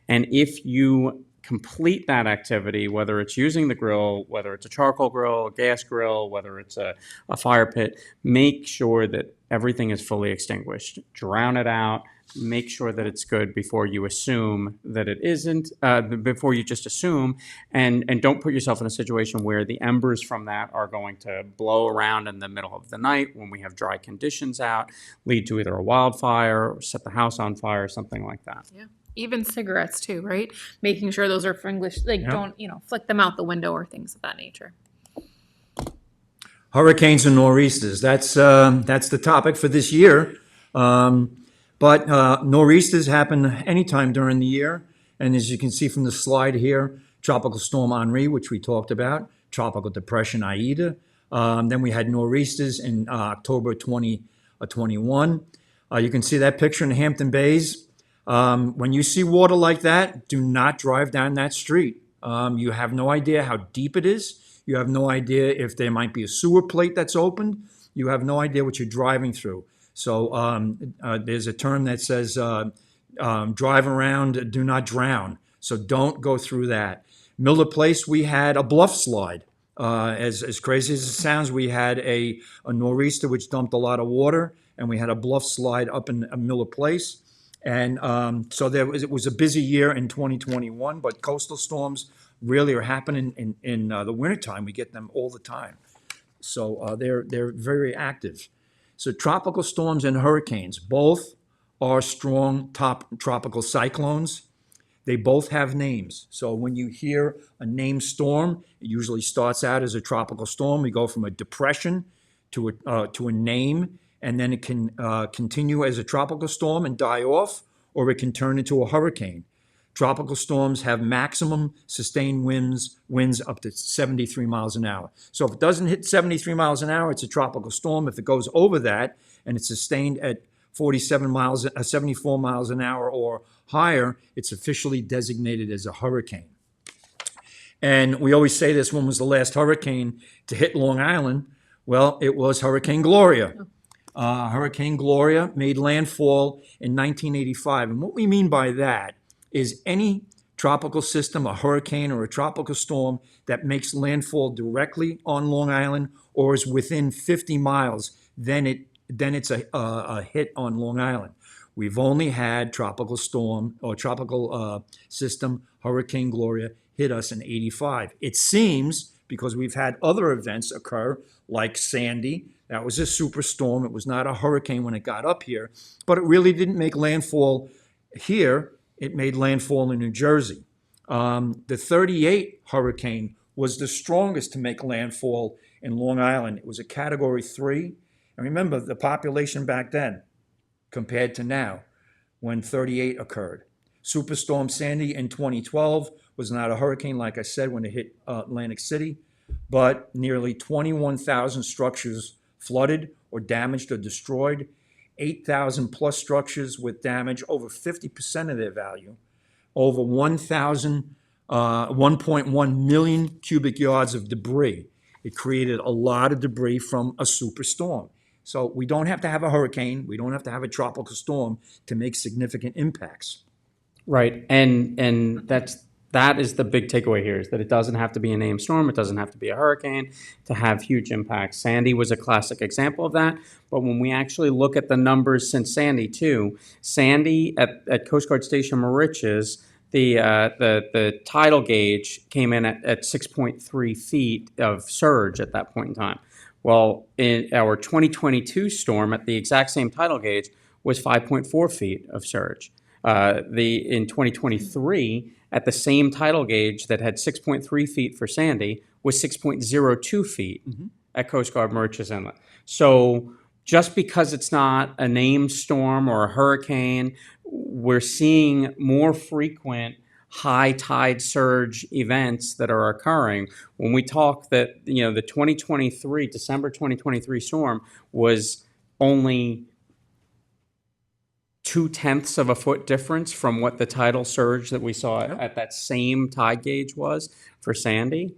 And if you complete that activity, whether it's using the grill, whether it's a charcoal grill, a gas grill, whether it's a fire pit, make sure that everything is fully extinguished. Drown it out. Make sure that it's good before you assume that it isn't, before you just assume, and don't put yourself in a situation where the embers from that are going to blow around in the middle of the night when we have dry conditions out, lead to either a wildfire or set the house on fire, something like that. Yeah. Even cigarettes too, right? Making sure those are extinguished, don't, flick them out the window or things of that nature. Hurricanes and nor'easters. That's the topic for this year. But nor'easters happen anytime during the year. And as you can see from the slide here, Tropical Storm Henri, which we talked about, Tropical Depression Aida. Then we had nor'easters in October 2021. You can see that picture in the Hampton Bays. When you see water like that, do not drive down that street. You have no idea how deep it is. You have no idea if there might be a sewer plate that's opened. You have no idea what you're driving through. So there's a term that says drive around, do not drown. So don't go through that. Miller Place, we had a bluff slide. As crazy as it sounds, we had a nor'easter which dumped a lot of water, and we had a bluff slide up in Miller Place. And so it was a busy year in 2021, but coastal storms really are happening in the wintertime. We get them all the time. So they're very active. So tropical storms and hurricanes, both are strong tropical cyclones. They both have names. So when you hear a named storm, it usually starts out as a tropical storm. We go from a depression to a name, and then it can continue as a tropical storm and die off, or it can turn into a hurricane. Tropical storms have maximum sustained winds up to 73 miles an hour. So if it doesn't hit 73 miles an hour, it's a tropical storm. If it goes over that and it's sustained at 74 miles an hour or higher, it's officially designated as a hurricane. And we always say this: when was the last hurricane to hit Long Island? Well, it was Hurricane Gloria. Hurricane Gloria made landfall in 1985. And what we mean by that is any tropical system, a hurricane or a tropical storm that makes landfall directly on Long Island or is within 50 miles, then it's a hit on Long Island. We've only had tropical storm or tropical system, Hurricane Gloria, hit us in 85. It seems, because we've had other events occur, like Sandy. That was a superstorm. It was not a hurricane when it got up here, but it really didn't make landfall here. It made landfall in New Jersey. The 38 hurricane was the strongest to make landfall in Long Island. It was a Category 3. And remember, the population back then compared to now when 38 occurred. Superstorm Sandy in 2012 was not a hurricane, like I said, when it hit Atlantic City, but nearly 21,000 structures flooded or damaged or destroyed. 8,000 plus structures with damage, over 50% of their value, over 1.1 million cubic yards of debris. It created a lot of debris from a superstorm. So we don't have to have a hurricane, we don't have to have a tropical storm to make significant impacts. Right, and that is the big takeaway here, is that it doesn't have to be a named storm, it doesn't have to be a hurricane to have huge impacts. Sandy was a classic example of that, but when we actually look at the numbers since Sandy too, Sandy at Coast Guard Station Moriches, the tidal gauge came in at 6.3 feet of surge at that point in time. Well, in our 2022 storm at the exact same tidal gauge was 5.4 feet of surge. In 2023, at the same tidal gauge that had 6.3 feet for Sandy, was 6.02 feet at Coast Guard Moriches Inlet. So just because it's not a named storm or a hurricane, we're seeing more frequent high tide surge events that are occurring. When we talk that, the 2023, December 2023 storm was only 0.2 of a foot difference from what the tidal surge that we saw at that same tide gauge was for Sandy.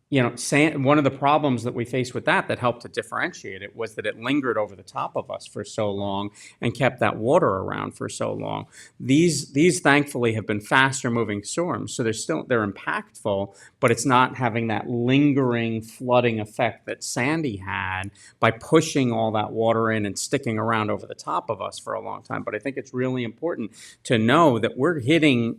One of the problems that we faced with that helped to differentiate it was that it lingered over the top of us for so long and kept that water around for so long. These thankfully have been faster moving storms, so they're impactful, but it's not having that lingering flooding effect that Sandy had by pushing all that water in and sticking around over the top of us for a long time. But I think it's really important to know that we're hitting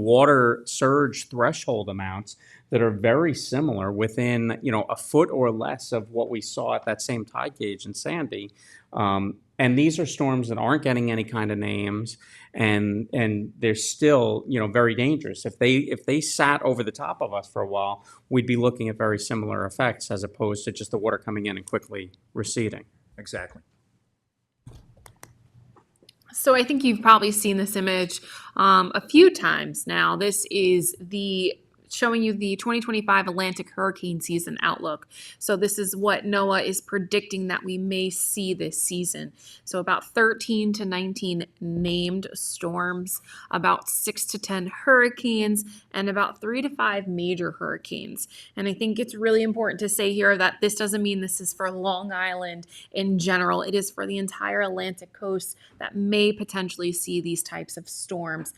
water surge threshold amounts that are very similar within, a foot or less of what we saw at that same tide gauge in Sandy. And these are storms that aren't getting any kind of names, and they're still, very dangerous. If they sat over the top of us for a while, we'd be looking at very similar effects as opposed to just the water coming in and quickly receding. Exactly. So I think you've probably seen this image a few times now. This is showing you the 2025 Atlantic hurricane season outlook. So this is what NOAA is predicting that we may see this season. So about 13 to 19 named storms, about 6 to 10 hurricanes, and about 3 to 5 major hurricanes. And I think it's really important to say here that this doesn't mean this is for Long Island in general. It is for the entire Atlantic coast that may potentially see these types of storms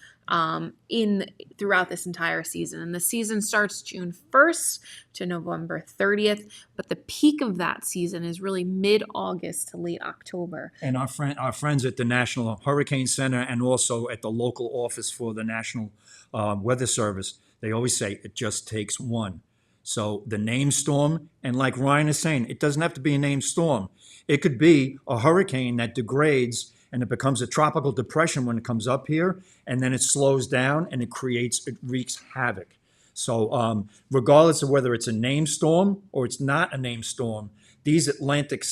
throughout this entire season. And the season starts June 1st to November 30th, but the peak of that season is really mid-August to late October. And our friends at the National Hurricane Center and also at the local office for the National Weather Service, they always say it just takes one. So the named storm, and like Ryan is saying, it doesn't have to be a named storm. It could be a hurricane that degrades and it becomes a tropical depression when it comes up here, and then it slows down and it wreaks havoc. So regardless of whether it's a named storm or it's not a named storm, these Atlantic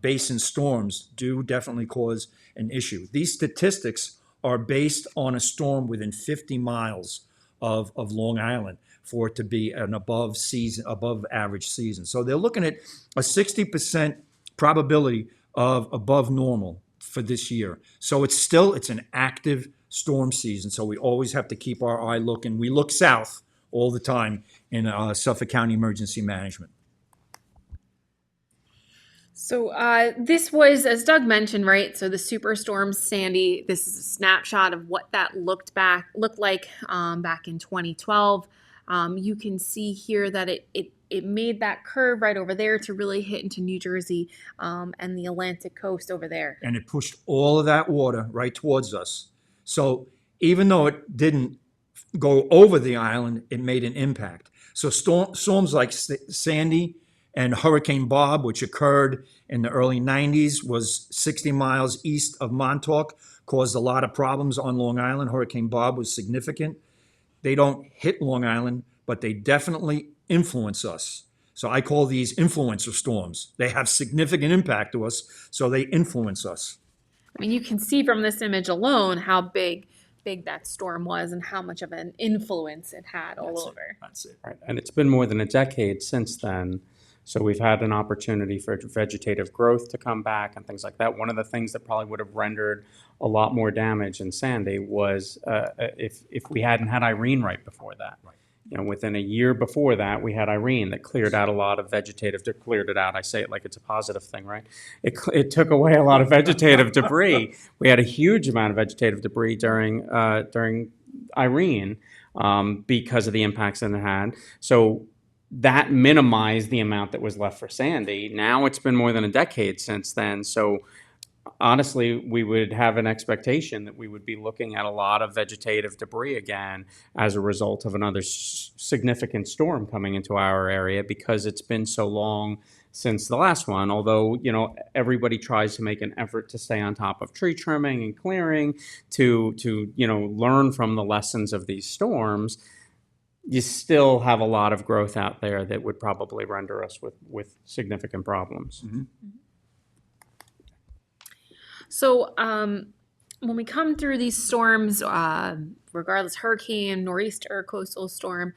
basin storms do definitely cause an issue. These statistics are based on a storm within 50 miles of Long Island for it to be an above average season. So they're looking at a 60% probability of above normal for this year. So it's an active storm season. So we always have to keep our eye looking. We look south all the time in Suffolk County Emergency Management. So this was, as Doug mentioned, right? So the Superstorm Sandy, this is a snapshot of what that looked like back in 2012. You can see here that it made that curve right over there to really hit into New Jersey and the Atlantic coast over there. And it pushed all of that water right towards us. So even though it didn't go over the island, it made an impact. So storms like Sandy and Hurricane Bob, which occurred in the early 90s, was 60 miles east of Montauk, caused a lot of problems on Long Island. Hurricane Bob was significant. They don't hit Long Island, but they definitely influence us. So I call these influencer storms. They have significant impact to us, so they influence us. I mean, you can see from this image alone how big that storm was and how much of an influence it had all over. That's it. Right. And it's been more than a decade since then. So we've had an opportunity for vegetative growth to come back and things like that. One of the things that probably would have rendered a lot more damage in Sandy was if we hadn't had Irene right before that. Right. Within a year before that, we had Irene that cleared out a lot of cleared it out. I say it like it's a positive thing, right? It took away a lot of vegetative debris. We had a huge amount of vegetative debris during Irene because of the impacts that it had. So that minimized the amount that was left for Sandy. Now it's been more than a decade since then. So honestly, we would have an expectation that we would be looking at a lot of vegetative debris again as a result of another significant storm coming into our area because it's been so long since the last one. Although, everybody tries to make an effort to stay on top of tree trimming and clearing to learn from the lessons of these storms, you still have a lot of growth out there that would probably render us with significant problems. Mm-hmm. So when we come through these storms, regardless hurricane, nor'easter, coastal storm,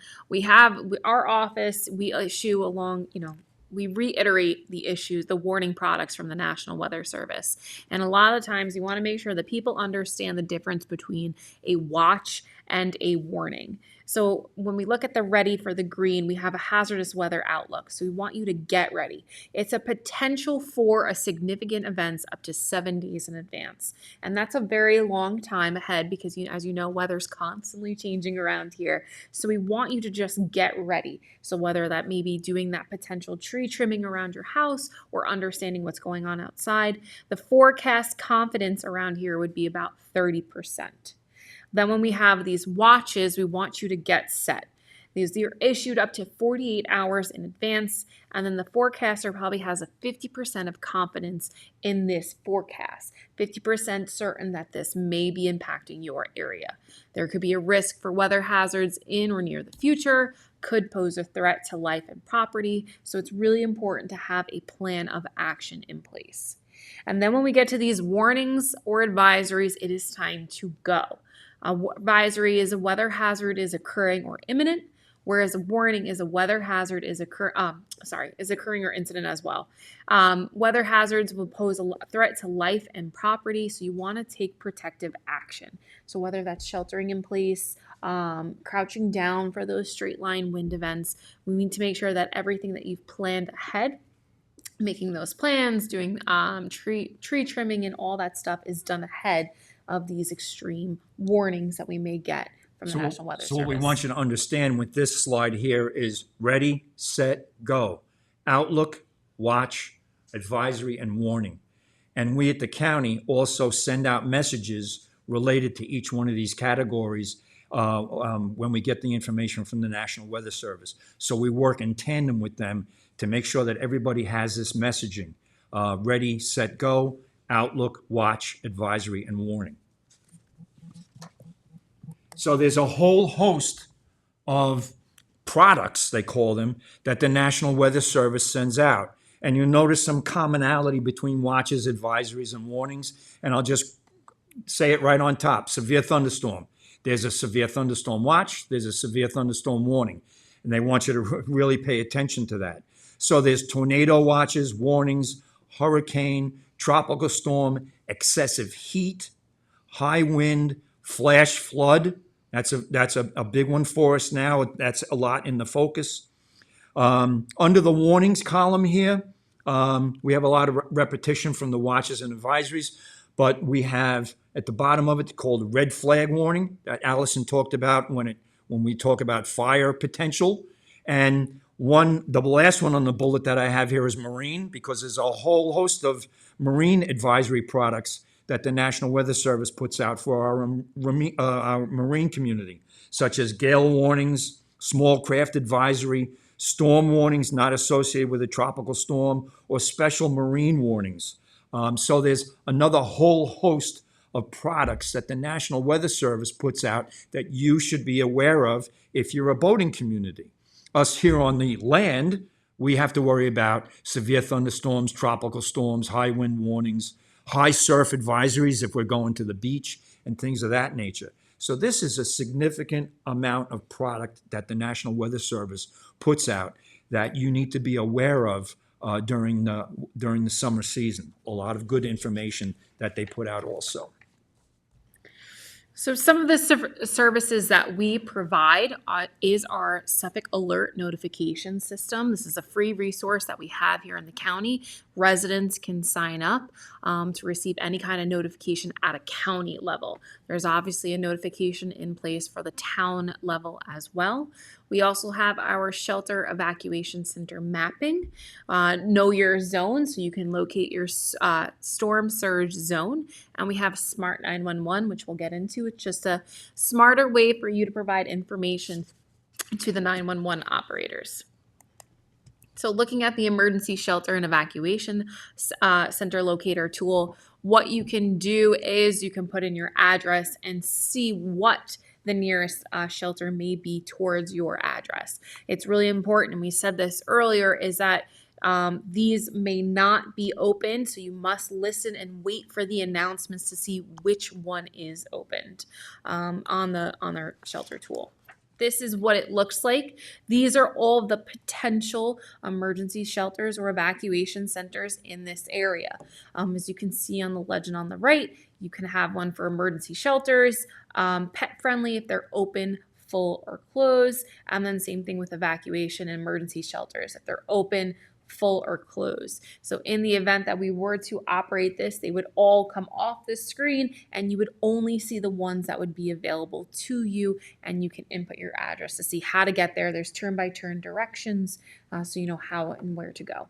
our office, we issue we reiterate the issues, the warning products from the National Weather Service. And a lot of the times you want to make sure that people understand the difference between a watch and a warning. So when we look at the ready for the green, we have a hazardous weather outlook. So we want you to get ready. It's a potential for a significant events up to 7 days in advance. And that's a very long time ahead because, as you know, weather's constantly changing around here. So we want you to just get ready. So whether that may be doing that potential tree trimming around your house or understanding what's going on outside, the forecast confidence around here would be about 30%. Then when we have these watches, we want you to get set. These are issued up to 48 hours in advance, and then the forecaster probably has a 50% of confidence in this forecast, 50% certain that this may be impacting your area. There could be a risk for weather hazards in or near the future, could pose a threat to life and property, so it's really important to have a plan of action in place. And then when we get to these warnings or advisories, it is time to go. Advisory is a weather hazard is occurring or imminent, whereas a warning is a weather hazard is occurring or incident as well. Weather hazards will pose a threat to life and property, so you want to take protective action. So whether that's sheltering in place, crouching down for those straight line wind events, we need to make sure that everything that you've planned ahead, making those plans, doing tree trimming and all that stuff is done ahead of these extreme warnings that we may get from the National Weather Service. So what we want you to understand with this slide here is ready, set, go. Outlook, watch, advisory, and warning. And we at the county also send out messages related to each one of these categories when we get the information from the National Weather Service. So we work in tandem with them to make sure that everybody has this messaging. Ready, set, go. Outlook, watch, advisory, and warning. So there's a whole host of products, they call them, that the National Weather Service sends out. And you'll notice some commonality between watches, advisories, and warnings. And I'll just say it right on top. Severe thunderstorm. There's a severe thunderstorm watch. There's a severe thunderstorm warning. And they want you to really pay attention to that. So there's tornado watches, warnings, hurricane, tropical storm, excessive heat, high wind, flash flood. That's a big one for us now. That's a lot in the focus. Under the warnings column here, we have a lot of repetition from the watches and advisories, but we have at the bottom of it called red flag warning that Allison talked about when we talk about fire potential. And the last one on the bullet that I have here is marine, because there's a whole host of marine advisory products that the National Weather Service puts out for our marine community, such as gale warnings, small craft advisory, storm warnings not associated with a tropical storm, or special marine warnings. So there's another whole host of products that the National Weather Service puts out that you should be aware of if you're a boating community. Us here on the land, we have to worry about severe thunderstorms, tropical storms, high wind warnings, high surf advisories if we're going to the beach, and things of that nature. So this is a significant amount of product that the National Weather Service puts out that you need to be aware of during the summer season. A lot of good information that they put out also. So some of the services that we provide is our Suffolk Alert Notification System. This is a free resource that we have here in the county. Residents can sign up to receive any kind of notification at a county level. There's obviously a notification in place for the town level as well. We also have our shelter evacuation center mapping, know your zone, so you can locate your storm surge zone. And we have Smart 911, which we'll get into. It's just a smarter way for you to provide information to the 911 operators. So looking at the emergency shelter and evacuation center locator tool, what you can do is you can put in your address and see what the nearest shelter may be towards your address. It's really important, and we said this earlier, is that These may not be open, so you must listen and wait for the announcements to see which one is opened on our shelter tool. This is what it looks like. These are all the potential emergency shelters or evacuation centers in this area. As you can see on the legend on the right, you can have one for emergency shelters, pet friendly if they're open, full, or closed, and then same thing with evacuation and emergency shelters if they're open, full, or closed. So in the event that we were to operate this, they would all come off the screen and you would only see the ones that would be available to you, and you can input your address to see how to get there. There's turn-by-turn directions, so you know how and where to go.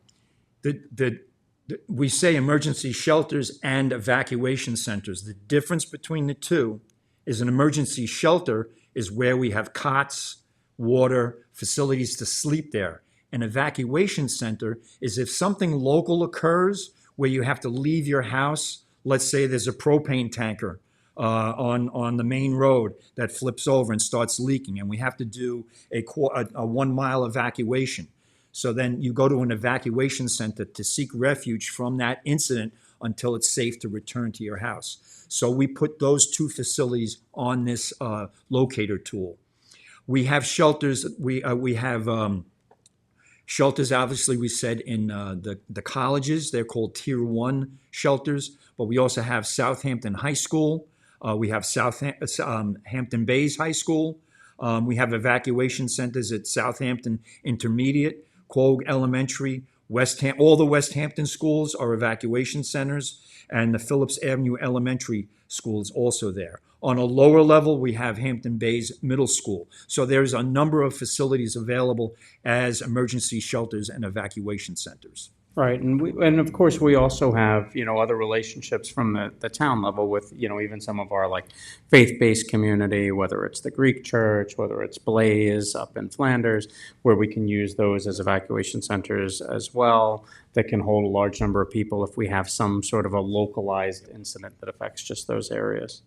We say emergency shelters and evacuation centers. The difference between the two is an emergency shelter is where we have cots, water, facilities to sleep there. An evacuation center is if something local occurs where you have to leave your house. Let's say there's a propane tanker on the main road that flips over and starts leaking, and we have to do a 1 mile evacuation. So then you go to an evacuation center to seek refuge from that incident until it's safe to return to your house. So we put those two facilities on this locator tool. We have shelters. We have shelters, obviously, we said in the colleges. They're called Tier 1 shelters, but we also have Southampton High School. We have Hampton Bays High School. We have evacuation centers at Southampton Intermediate, Quogue Elementary, all the West Hampton schools are evacuation centers, and the Phillips Avenue Elementary School is also there. On a lower level, we have Hampton Bays Middle School. So there's a number of facilities available as emergency shelters and evacuation centers. Right, and of course we also have other relationships from the town level with even some of our like faith-based community, whether it's the Greek Church, whether it's Blaze up in Flanders, where we can use those as evacuation centers as well that can hold a large number of people if we have some sort of a localized incident that affects just those areas.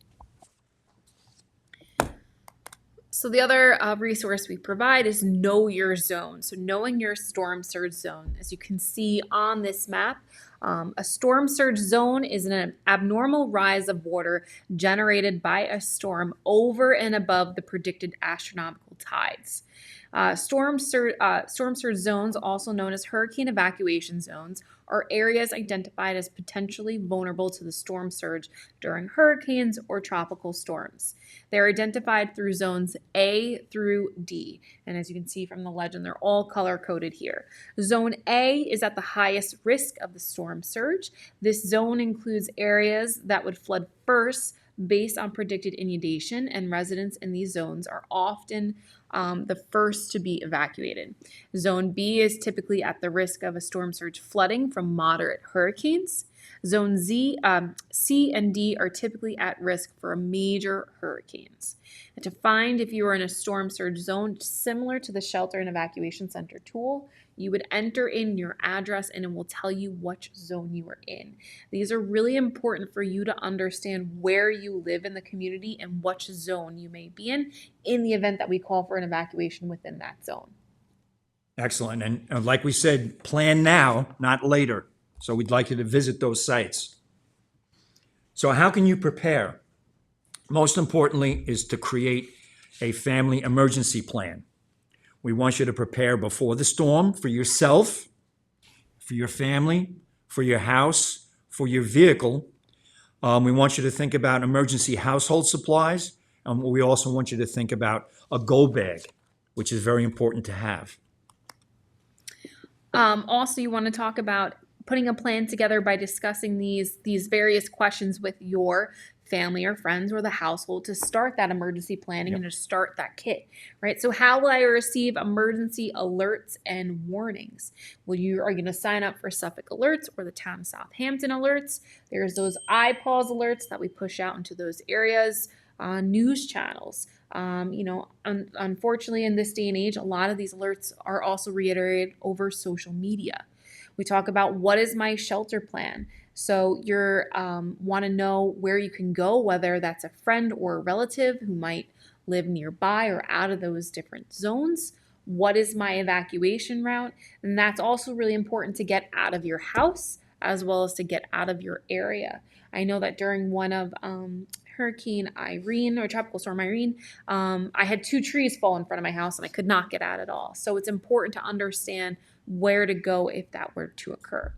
So the other resource we provide is Know Your Zone. So knowing your storm surge zone. As you can see on this map, a storm surge zone is an abnormal rise of water generated by a storm over and above the predicted astronomical tides. Storm surge zones, also known as hurricane evacuation zones, are areas identified as potentially vulnerable to the storm surge during hurricanes or tropical storms. They're identified through zones A through D. And as you can see from the legend, they're all color-coded here. Zone A is at the highest risk of the storm surge. This zone includes areas that would flood first based on predicted inundation, and residents in these zones are often the first to be evacuated. Zone B is typically at the risk of a storm surge flooding from moderate hurricanes. Zone C and D are typically at risk for major hurricanes. And to find if you are in a storm surge zone, similar to the shelter and evacuation center tool, you would enter in your address and it will tell you which zone you are in. These are really important for you to understand where you live in the community and which zone you may be in the event that we call for an evacuation within that zone. Excellent. And like we said, plan now, not later. So we'd like you to visit those sites. So how can you prepare? Most importantly is to create a family emergency plan. We want you to prepare before the storm for yourself, for your family, for your house, for your vehicle. We want you to think about emergency household supplies. We also want you to think about a go bag, which is very important to have. Also, you want to talk about putting a plan together by discussing these various questions with your family or friends or the household to start that emergency planning and to start that kit, right? So how will I receive emergency alerts and warnings? Well, you are going to sign up for Suffolk Alerts or the Town of Southampton Alerts. There's those iPause alerts that we push out into those areas. News channels. Unfortunately, in this day and age, a lot of these alerts are also reiterated over social media. We talk about what is my shelter plan. So you're want to know where you can go, whether that's a friend or a relative who might live nearby or out of those different zones. What is my evacuation route? And that's also really important to get out of your house as well as to get out of your area. I know that during one of Hurricane Irene or Tropical Storm Irene, I had 2 trees fall in front of my house and I could not get out at all. So it's important to understand where to go if that were to occur.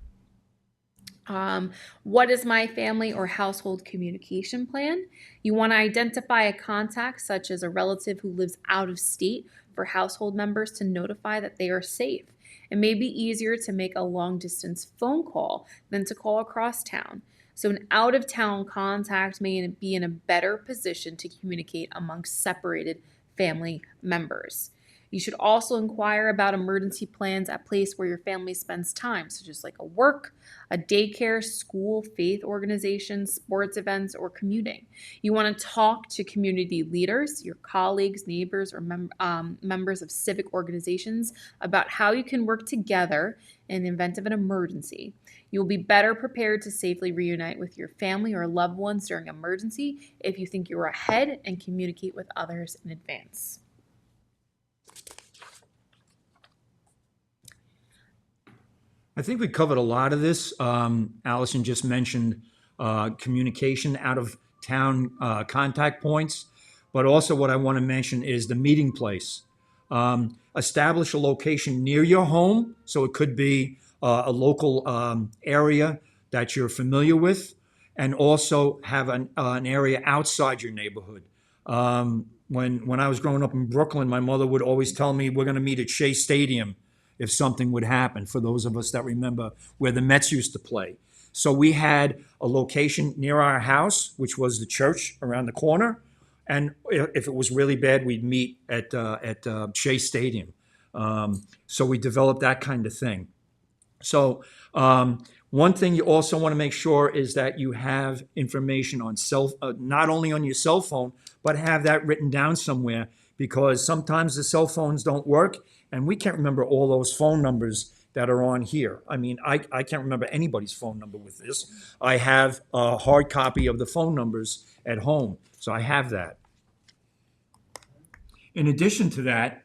What is my family or household communication plan? You want to identify a contact, such as a relative who lives out of state, for household members to notify that they are safe. It may be easier to make a long distance phone call than to call across town. So, an out of town contact may be in a better position to communicate amongst separated family members. You should also inquire about emergency plans at place where your family spends time, such as like a work, a daycare, school, faith organizations, sports events, or commuting. You want to talk to community leaders, your colleagues, neighbors, or members of civic organizations about how you can work together in the event of an emergency. You will be better prepared to safely reunite with your family or loved ones during emergency if you think you are ahead and communicate with others in advance. I think we covered a lot of this. Allison just mentioned communication out of town contact points, but also what I want to mention is the meeting place. Establish a location near your home, so it could be a local area that you're familiar with, and also have an area outside your neighborhood. When I was growing up in Brooklyn, my mother would always tell me we're going to meet at Shea Stadium if something would happen, for those of us that remember where the Mets used to play. So we had a location near our house, which was the church around the corner. And if it was really bad, we'd meet at Shea Stadium. So we developed that kind of thing. So one thing you also want to make sure is that you have information on not only on your cell phone, but have that written down somewhere, because sometimes the cell phones don't work and we can't remember all those phone numbers that are on here. I mean, I can't remember anybody's phone number with this. I have a hard copy of the phone numbers at home, so I have that. In addition to that,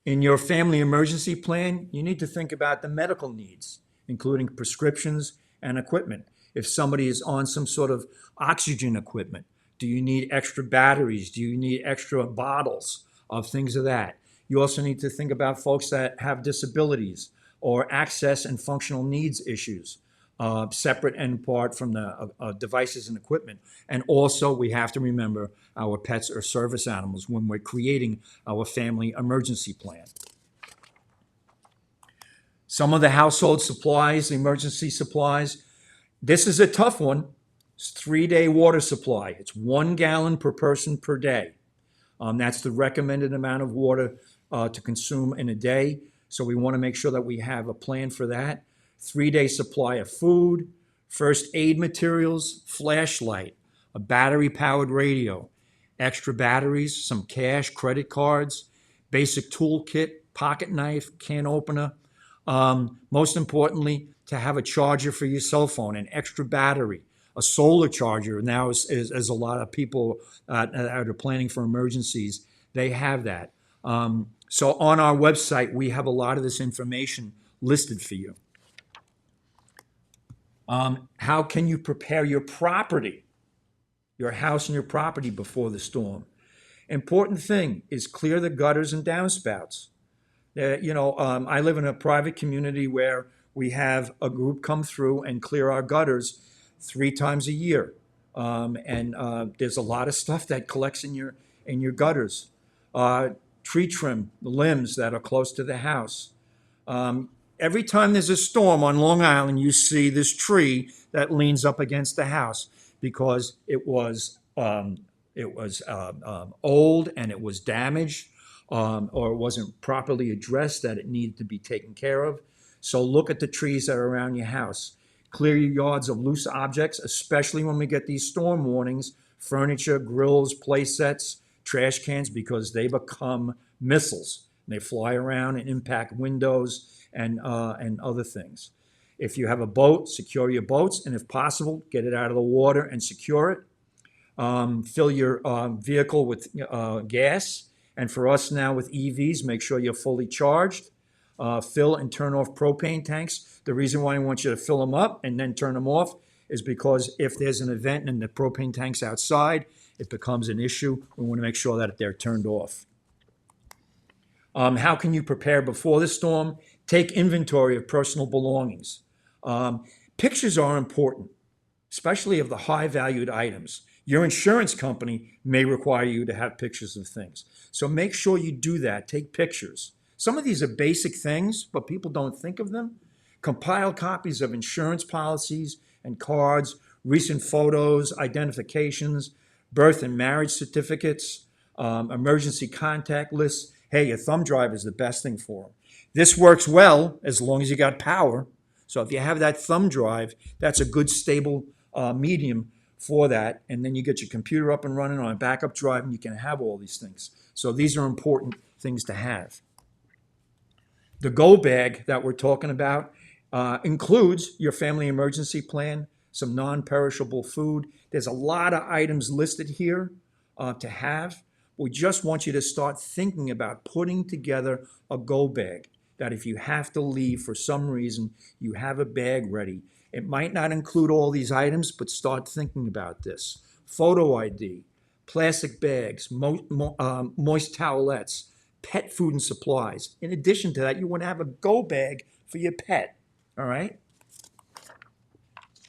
in your family emergency plan, you need to think about the medical needs, including prescriptions and equipment. If somebody is on some sort of oxygen equipment, do you need extra batteries? Do you need extra bottles of things of that? You also need to think about folks that have disabilities or access and functional needs issues, separate and apart from the devices and equipment. And also, we have to remember our pets or service animals when we're creating our family emergency plan. Some of the household supplies, emergency supplies, this is a tough one. It's 3-day water supply. It's 1 gallon per person per day. That's the recommended amount of water to consume in a day. So we want to make sure that we have a plan for that. 3-day supply of food, first aid materials, flashlight, a battery-powered radio, extra batteries, some cash, credit cards, basic toolkit, pocket knife, can opener. Most importantly, to have a charger for your cell phone, an extra battery, a solar charger. Now, as a lot of people that are planning for emergencies, they have that. So on our website, we have a lot of this information listed for you. How can you prepare your property, your house and your property before the storm? Important thing is clear the gutters and downspouts. I live in a private community where we have a group come through and clear our gutters 3 times a year. There's a lot of stuff that collects in your gutters. Tree trim, the limbs that are close to the house. Every time there's a storm on Long Island, you see this tree that leans up against the house because it was old and it was damaged, or it wasn't properly addressed that it needed to be taken care of. So look at the trees that are around your house. Clear your yards of loose objects, especially when we get these storm warnings, furniture, grills, play sets, trash cans, because they become missiles. They fly around and impact windows and other things. If you have a boat, secure your boats, and if possible, get it out of the water and secure it. Fill your vehicle with gas, And for us now with EVs, make sure you're fully charged. Fill and turn off propane tanks. The reason why I want you to fill them up and then turn them off is because if there's an event and the propane tank's outside, it becomes an issue. We want to make sure that they're turned off. How can you prepare before the storm? Take inventory of personal belongings. Pictures are important, especially of the high-valued items. Your insurance company may require you to have pictures of things. So make sure you do that. Take pictures. Some of these are basic things, but people don't think of them. Compile copies of insurance policies and cards, recent photos, identifications, birth and marriage certificates, emergency contact lists. Hey, your thumb drive is the best thing for them. This works well as long as you got power. So if you have that thumb drive, that's a good stable medium for that. And then you get your computer up and running on a backup drive and you can have all these things. So these are important things to have. The go bag that we're talking about includes your family emergency plan, some non-perishable food. There's a lot of items listed here to have. We just want you to start thinking about putting together a go bag that if you have to leave for some reason, you have a bag ready. It might not include all these items, but start thinking about this. Photo ID, plastic bags, moist towelettes, pet food and supplies. In addition to that, you want to have a go bag for your pet, all right?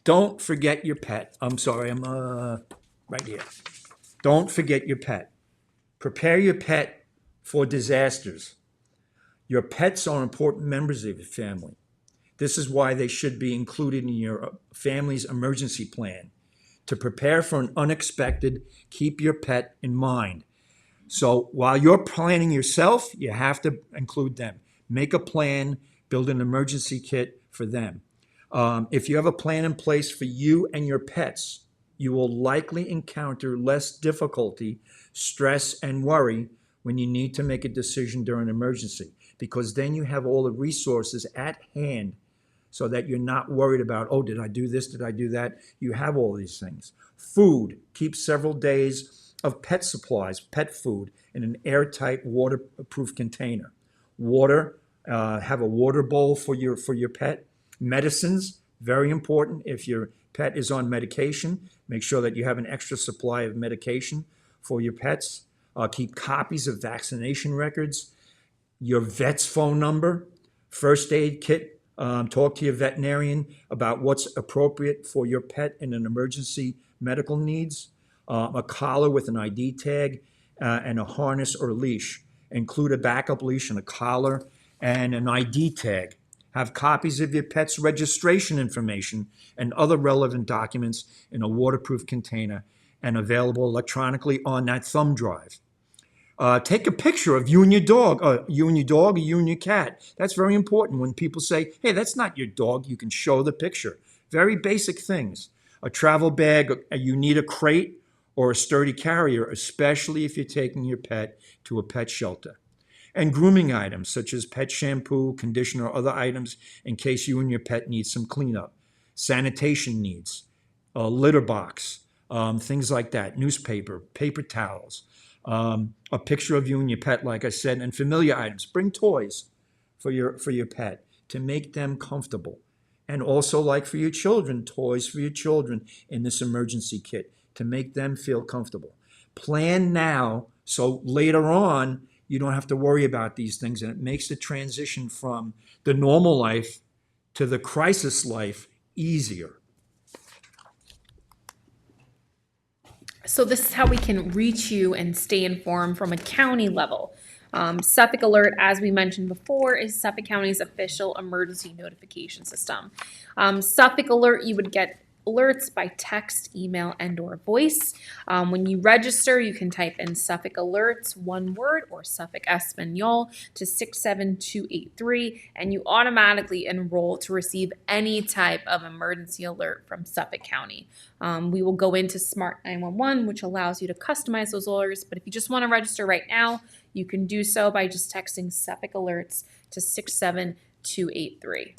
Don't forget your pet. I'm sorry, I'm right here. Don't forget your pet. Prepare your pet for disasters. Your pets are important members of your family. This is why they should be included in your family's emergency plan. To prepare for an unexpected, keep your pet in mind. So while you're planning yourself, you have to include them. Make a plan, build an emergency kit for them. If you have a plan in place for you and your pets, you will likely encounter less difficulty, stress, and worry when you need to make a decision during an emergency, because then you have all the resources at hand so that you're not worried about, oh, did I do this? Did I do that? You have all these things. Food, keep several days of pet supplies, pet food, in an airtight, waterproof container. Water, have a water bowl for your pet. Medicines, very important. If your pet is on medication, make sure that you have an extra supply of medication for your pets. Keep copies of vaccination records, your vet's phone number, first aid kit. Talk to your veterinarian about what's appropriate for your pet in an emergency medical needs. A collar with an ID tag and a harness or leash. Include a backup leash and a collar and an ID tag. Have copies of your pet's registration information and other relevant documents in a waterproof container and available electronically on that thumb drive. Take a picture of you and your dog, or you and your cat. That's very important. When people say, hey, that's not your dog, you can show the picture. Very basic things. A travel bag, you need a crate or a sturdy carrier, especially if you're taking your pet to a pet shelter. And grooming items such as pet shampoo, conditioner, or other items in case you and your pet need some cleanup. Sanitation needs, a litter box, things like that, newspaper, paper towels, a picture of you and your pet, like I said, and familiar items. Bring toys for your pet to make them comfortable. And also, like for your children, toys for your children in this emergency kit to make them feel comfortable. Plan now so later on you don't have to worry about these things, and it makes the transition from the normal life to the crisis life easier. So this is how we can reach you and stay informed from a county level. Suffolk Alert, as we mentioned before, is Suffolk County's official emergency notification system. Suffolk Alert, you would get alerts by text, email, and or voice. When you register, you can type in Suffolk Alerts, one word, or Suffolk Espanol to 67283, and you automatically enroll to receive any type of emergency alert from Suffolk County. We will go into Smart 911, which allows you to customize those alerts, but if you just want to register right now, you can do so by just texting Suffolk Alerts to 67283.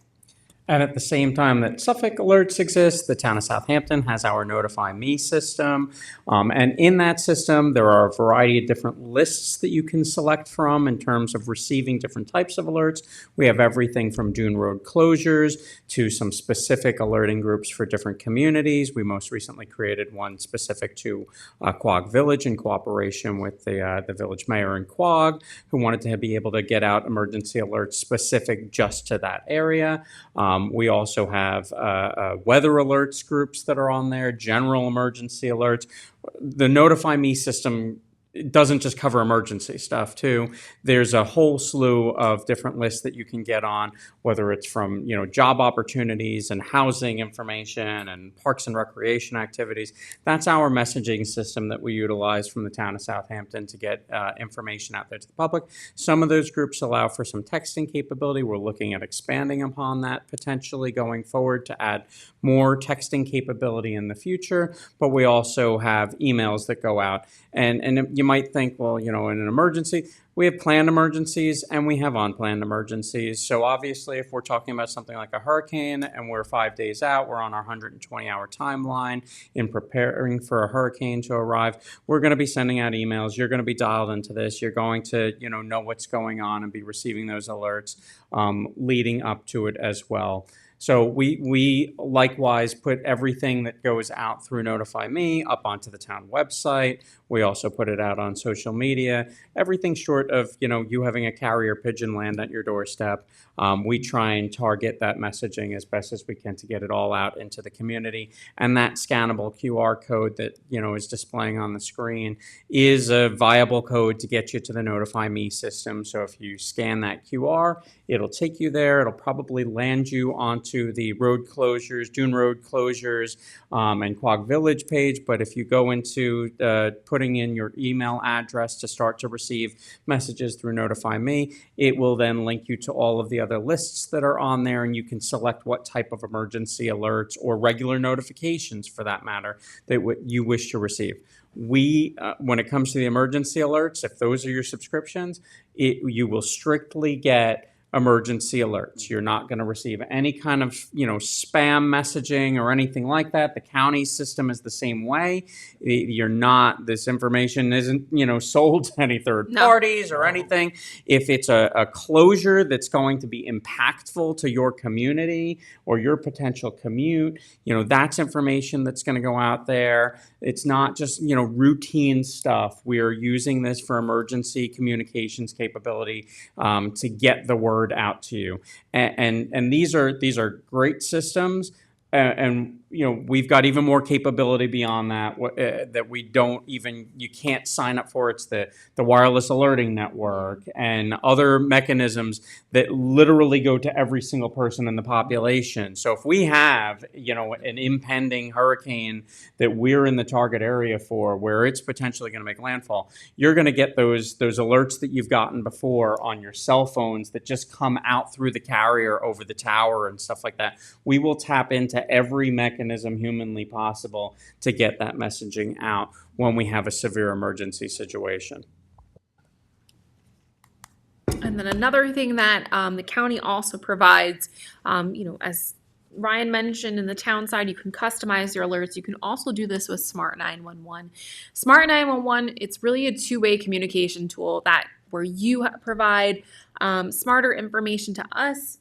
And at the same time that Suffolk alerts exist, the town of Southampton has our Notify Me system. And in that system, there are a variety of different lists that you can select from in terms of receiving different types of alerts. We have everything from dune road closures to some specific alerting groups for different communities. We most recently created one specific to Quogue Village in cooperation with the village mayor in Quogue, who wanted to be able to get out emergency alerts specific just to that area. We also have weather alerts groups that are on there, general emergency alerts. The Notify Me system doesn't just cover emergency stuff too. There's a whole slew of different lists that you can get on, whether it's from job opportunities and housing information and parks and recreation activities. That's our messaging system that we utilize from the town of Southampton to get information out there to the public. Some of those groups allow for some texting capability. We're looking at expanding upon that potentially going forward to add more texting capability in the future, but we also have emails that go out. And you might think, well, in an emergency, we have planned emergencies and we have unplanned emergencies. So obviously, if we're talking about something like a hurricane and we're 5 days out, we're on our 120-hour timeline in preparing for a hurricane to arrive, we're going to be sending out emails. You're going to be dialed into this. You're going to, know what's going on and be receiving those alerts leading up to it as well. So we likewise put everything that goes out through Notify Me up onto the town website. We also put it out on social media. Everything short of you having a carrier pigeon land at your doorstep. We try and target that messaging as best as we can to get it all out into the community. And that scannable QR code that is displaying on the screen is a viable code to get you to the Notify Me system. So if you scan that QR, it'll take you there. It'll probably land you onto the road closures, dune road closures, and Quogue Village page. But if you go into putting in your email address to start to receive messages through Notify Me, it will then link you to all of the other lists that are on there, and you can select what type of emergency alerts or regular notifications, for that matter, that you wish to receive. We, when it comes to the emergency alerts, if those are your subscriptions, you will strictly get emergency alerts. You're not going to receive any kind of, spam messaging or anything like that. The county system is the same way. This information isn't, sold to any third parties or anything. If it's a closure that's going to be impactful to your community or your potential commute, that's information that's going to go out there. It's not just, routine stuff. We are using this for emergency communications capability to get the word out to you, and these are great systems, and we've got even more capability beyond that that you can't sign up for. It's the wireless alerting network and other mechanisms that literally go to every single person in the population. So if we have an impending hurricane that we're in the target area for, where it's potentially going to make landfall, you're going to get those alerts that you've gotten before on your cell phones that just come out through the carrier over the tower and stuff like that. We will tap into every mechanism humanly possible to get that messaging out when we have a severe emergency situation. And then another thing that the county also provides, as Ryan mentioned, in the town side, you can customize your alerts. You can also do this with Smart 911. Smart 911, it's really a two-way communication tool where you provide smarter information to us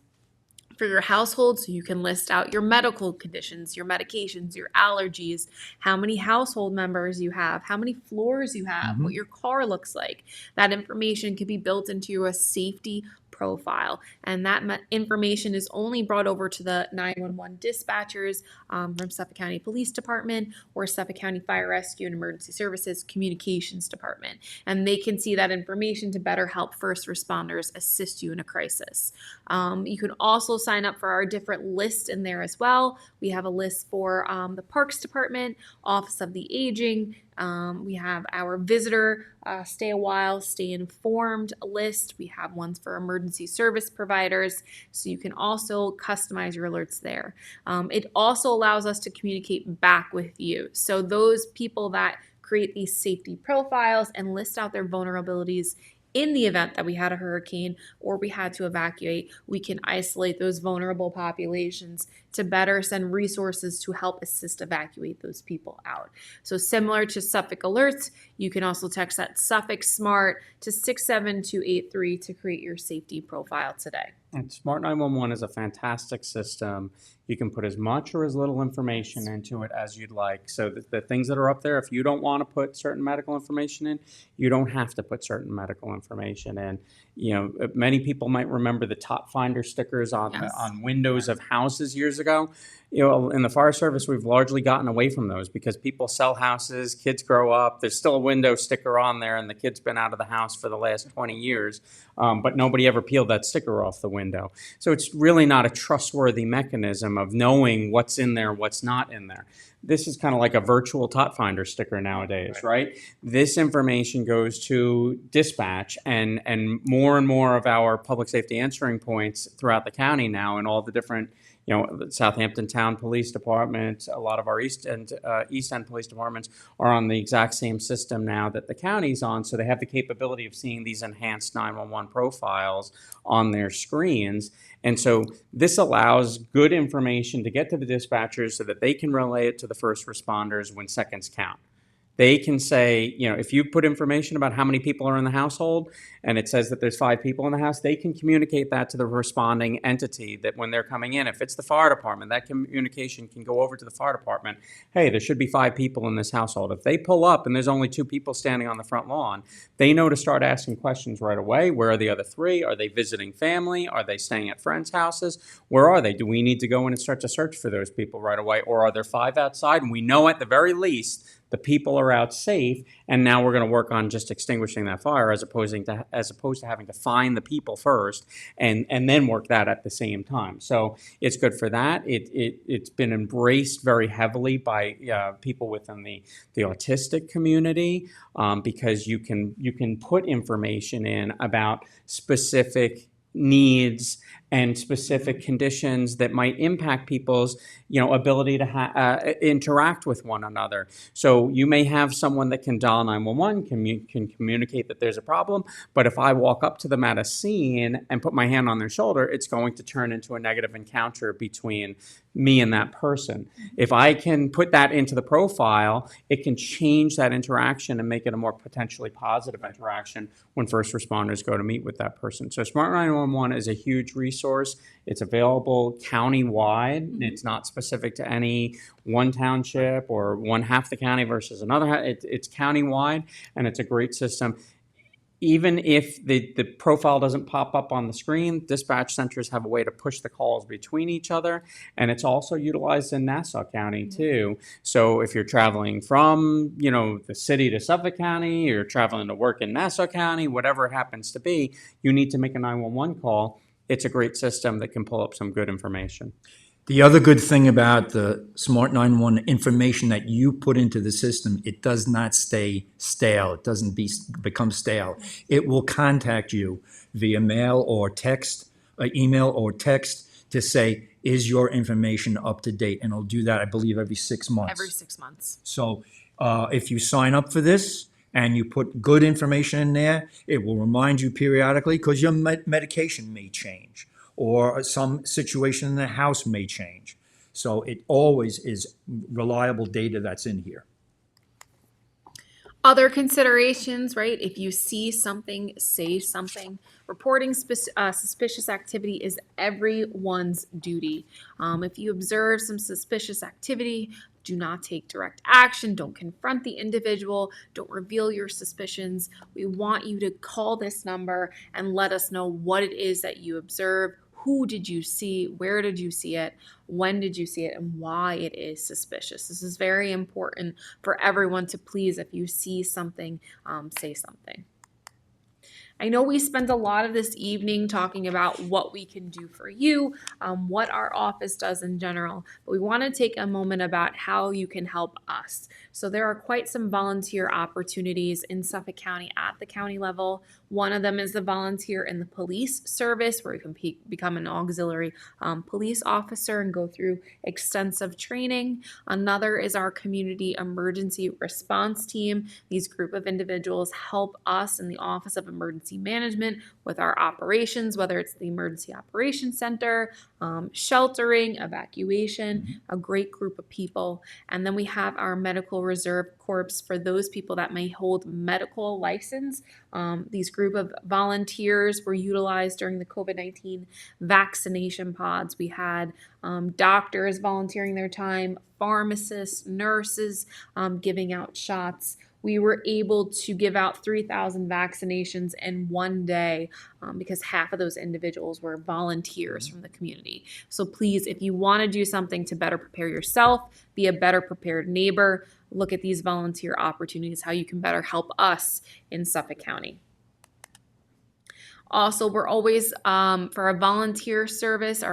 for your household, so you can list out your medical conditions, your medications, your allergies, how many household members you have, how many floors you have, what your car looks like. That information can be built into a safety profile, and that information is only brought over to the 911 dispatchers from Suffolk County Police Department or Suffolk County Fire Rescue and Emergency Services Communications Department, and they can see that information to better help first responders assist you in a crisis. You can also sign up for our different lists in there as well. We have a list for the Parks Department, Office of the Aging. We have our visitor stay a while, stay informed list. We have ones for emergency service providers, so you can also customize your alerts there. It also allows us to communicate back with you. So those people that create these safety profiles and list out their vulnerabilities in the event that we had a hurricane or we had to evacuate, we can isolate those vulnerable populations to better send resources to help assist evacuate those people out. So similar to Suffolk Alerts, you can also text that Suffolk SMART to 67283 to create your safety profile today. And Smart 911 is a fantastic system. You can put as much or as little information into it as you'd like. So the things that are up there, if you don't want to put certain medical information in, you don't have to put certain medical information in. You know, many people might remember the top finder stickers on Yes. on windows of houses years ago. You know, in the fire service, we've largely gotten away from those because people sell houses, kids grow up. There's still a window sticker on there, and the kid's been out of the house for the last 20 years, but nobody ever peeled that sticker off the window. So it's really not a trustworthy mechanism of knowing what's in there, what's not in there. This is kind of like a virtual tot finder sticker nowadays, right? This information goes to dispatch and more of our public safety answering points throughout the county now, and all the different, you know, the Southampton Town Police Department, a lot of our East End police departments are on the exact same system now that the county's on, so they have the capability of seeing these enhanced 911 profiles on their screens. And so this allows good information to get to the dispatchers so that they can relay it to the first responders when seconds count. They can say, you know, if you put information about how many people are in the household and it says that there's 5 people in the house, they can communicate that to the responding entity that when they're coming in, if it's the fire department, that communication can go over to the fire department. Hey, there should be 5 people in this household. If they pull up and there's only 2 people standing on the front lawn, they know to start asking questions right away. Where are the other 3? Are they visiting family? Are they staying at friends' houses? Where are they? Do we need to go in and start to search for those people right away? Or are there 5 outside? And we know at the very least the people are out safe, and now we're going to work on just extinguishing that fire as opposed to having to find the people first and then work that at the same time. So it's good for that. It's been embraced very heavily by people within the autistic community because you can put information in about specific needs and specific conditions that might impact people's, you know, ability to interact with one another. So you may have someone that can dial 911, can communicate that there's a problem, but if I walk up to them at a scene and put my hand on their shoulder, it's going to turn into a negative encounter between me and that person. If I can put that into the profile, it can change that interaction and make it a more potentially positive interaction when first responders go to meet with that person. So Smart 911 is a huge resource. It's available county-wide. It's not specific to any one township or one half the county versus another. It's county-wide, and it's a great system. Even if the profile doesn't pop up on the screen, dispatch centers have a way to push the calls between each other, and it's also utilized in Nassau County too. So if you're traveling from, you know, the city to Suffolk County, you're traveling to work in Nassau County, whatever it happens to be, you need to make a 911 call. It's a great system that can pull up some good information. The other good thing about the Smart 911 information that you put into the system, it does not stay stale. It doesn't become stale. It will contact you via mail or text, email or text to say, is your information up to date? And it'll do that, I believe, every 6 months. Every 6 months. So if you sign up for this and you put good information in there, it will remind you periodically because your medication may change, or some situation in the house may change. So it always is reliable data that's in here. Other considerations, right? If you see something, say something. Reporting suspicious activity is everyone's duty. If you observe some suspicious activity, do not take direct action. Don't confront the individual. Don't reveal your suspicions. We want you to call this number and let us know what it is that you observe. Who did you see? Where did you see it? When did you see it? And why it is suspicious. This is very important for everyone to please, if you see something, say something. I know we spent a lot of this evening talking about what we can do for you, what our office does in general, but we want to take a moment about how you can help us. So there are quite some volunteer opportunities in Suffolk County at the county level. One of them is the volunteer in the police service, where you can become an auxiliary police officer and go through extensive training. Another is our community emergency response team. These group of individuals help us in the Office of Emergency Management with our operations, whether it's the Emergency Operations Center, sheltering, evacuation, a great group of people. And then we have our Medical Reserve Corps for those people that may hold medical license. These group of volunteers were utilized during the COVID-19 vaccination pods. We had doctors volunteering their time, pharmacists, nurses giving out shots. We were able to give out 3,000 vaccinations in one day because half of those individuals were volunteers from the community. So please, if you want to do something to better prepare yourself, be a better prepared neighbor, look at these volunteer opportunities, how you can better help us in Suffolk County. Also, we're always, for our volunteer service,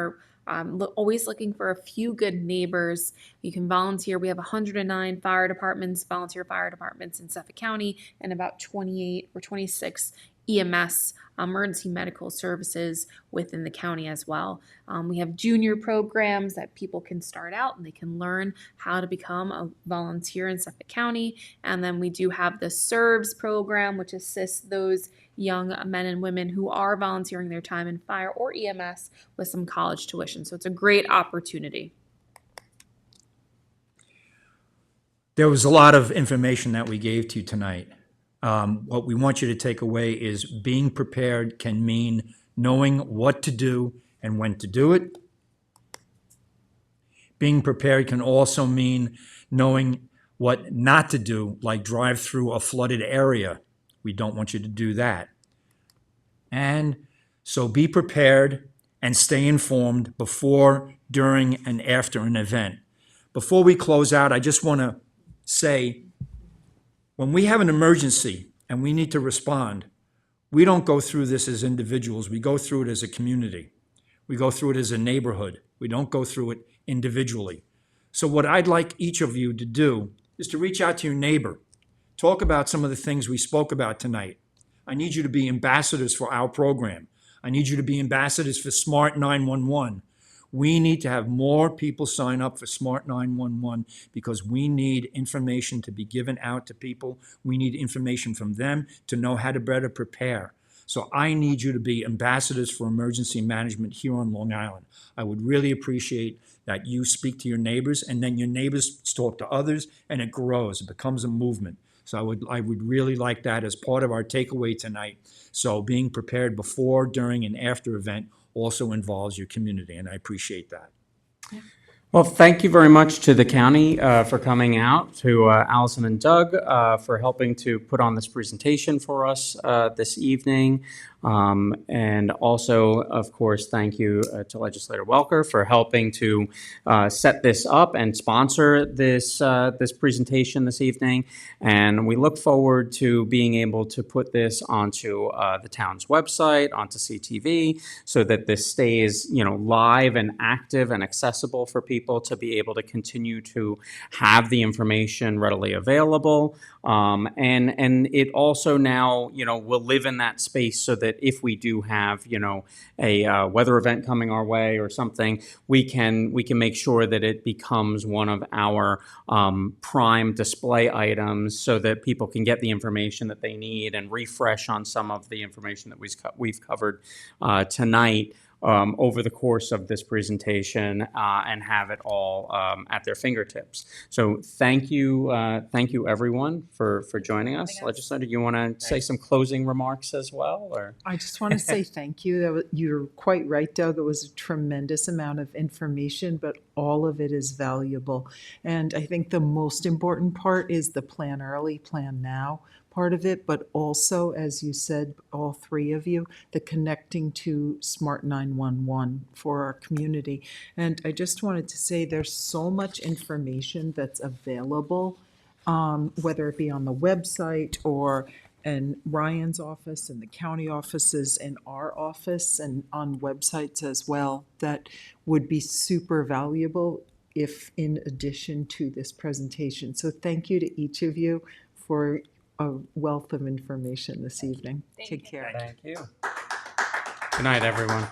always looking for a few good neighbors. You can volunteer. We have 109 volunteer fire departments in Suffolk County, and about 28 or 26 EMS, emergency medical services within the county as well. We have junior programs that people can start out and they can learn how to become a volunteer in Suffolk County. And then we do have the SERVS program, which assists those young men and women who are volunteering their time in fire or EMS with some college tuition. So it's a great opportunity. There was a lot of information that we gave to you tonight. What we want you to take away is being prepared can mean knowing what to do and when to do it. Being prepared can also mean knowing what not to do, like drive through a flooded area. We don't want you to do that. And so be prepared and stay informed before, during, and after an event. Before we close out, I just want to say, when we have an emergency and we need to respond, we don't go through this as individuals. We go through it as a community. We go through it as a neighborhood. We don't go through it individually. So what I'd like each of you to do is to reach out to your neighbor. Talk about some of the things we spoke about tonight. I need you to be ambassadors for our program. I need you to be ambassadors for Smart 911. We need to have more people sign up for Smart 911 because we need information to be given out to people. We need information from them to know how to better prepare. So I need you to be ambassadors for emergency management here on Long Island. I would really appreciate that you speak to your neighbors and then your neighbors talk to others and it grows. It becomes a movement. So I would really like that as part of our takeaway tonight. So being prepared before, during, and after event also involves your community, and I appreciate that. Well, thank you very much to the county for coming out, to Allison and Doug for helping to put on this presentation for us this evening. And also, of course, thank you to Legislator Welker for helping to set this up and sponsor this this presentation this evening. And we look forward to being able to put this onto the town's website, onto CTV, so that this stays, live and active and accessible for people to be able to continue to have the information readily available. And it also now, will live in that space so that if we do have, a weather event coming our way or something, we can make sure that it becomes one of our prime display items so that people can get the information that they need and refresh on some of the information that we've covered tonight. Over the course of this presentation and have it all at their fingertips. So thank you everyone for joining us. Legislator, you want to say some closing remarks as well? Or I just want to say thank you. You're quite right, Doug. It was a tremendous amount of information, but all of it is valuable. And I think the most important part is the plan early, plan now part of it, but also, as you said, all three of you, the connecting to Smart 911 for our community. And I just wanted to say there's so much information that's available, whether it be on the website or in Ryan's office and the county offices and our office and on websites as well, that would be super valuable if in addition to this presentation. So thank you to each of you for a wealth of information this evening. Take care. Thank you. Good night, everyone.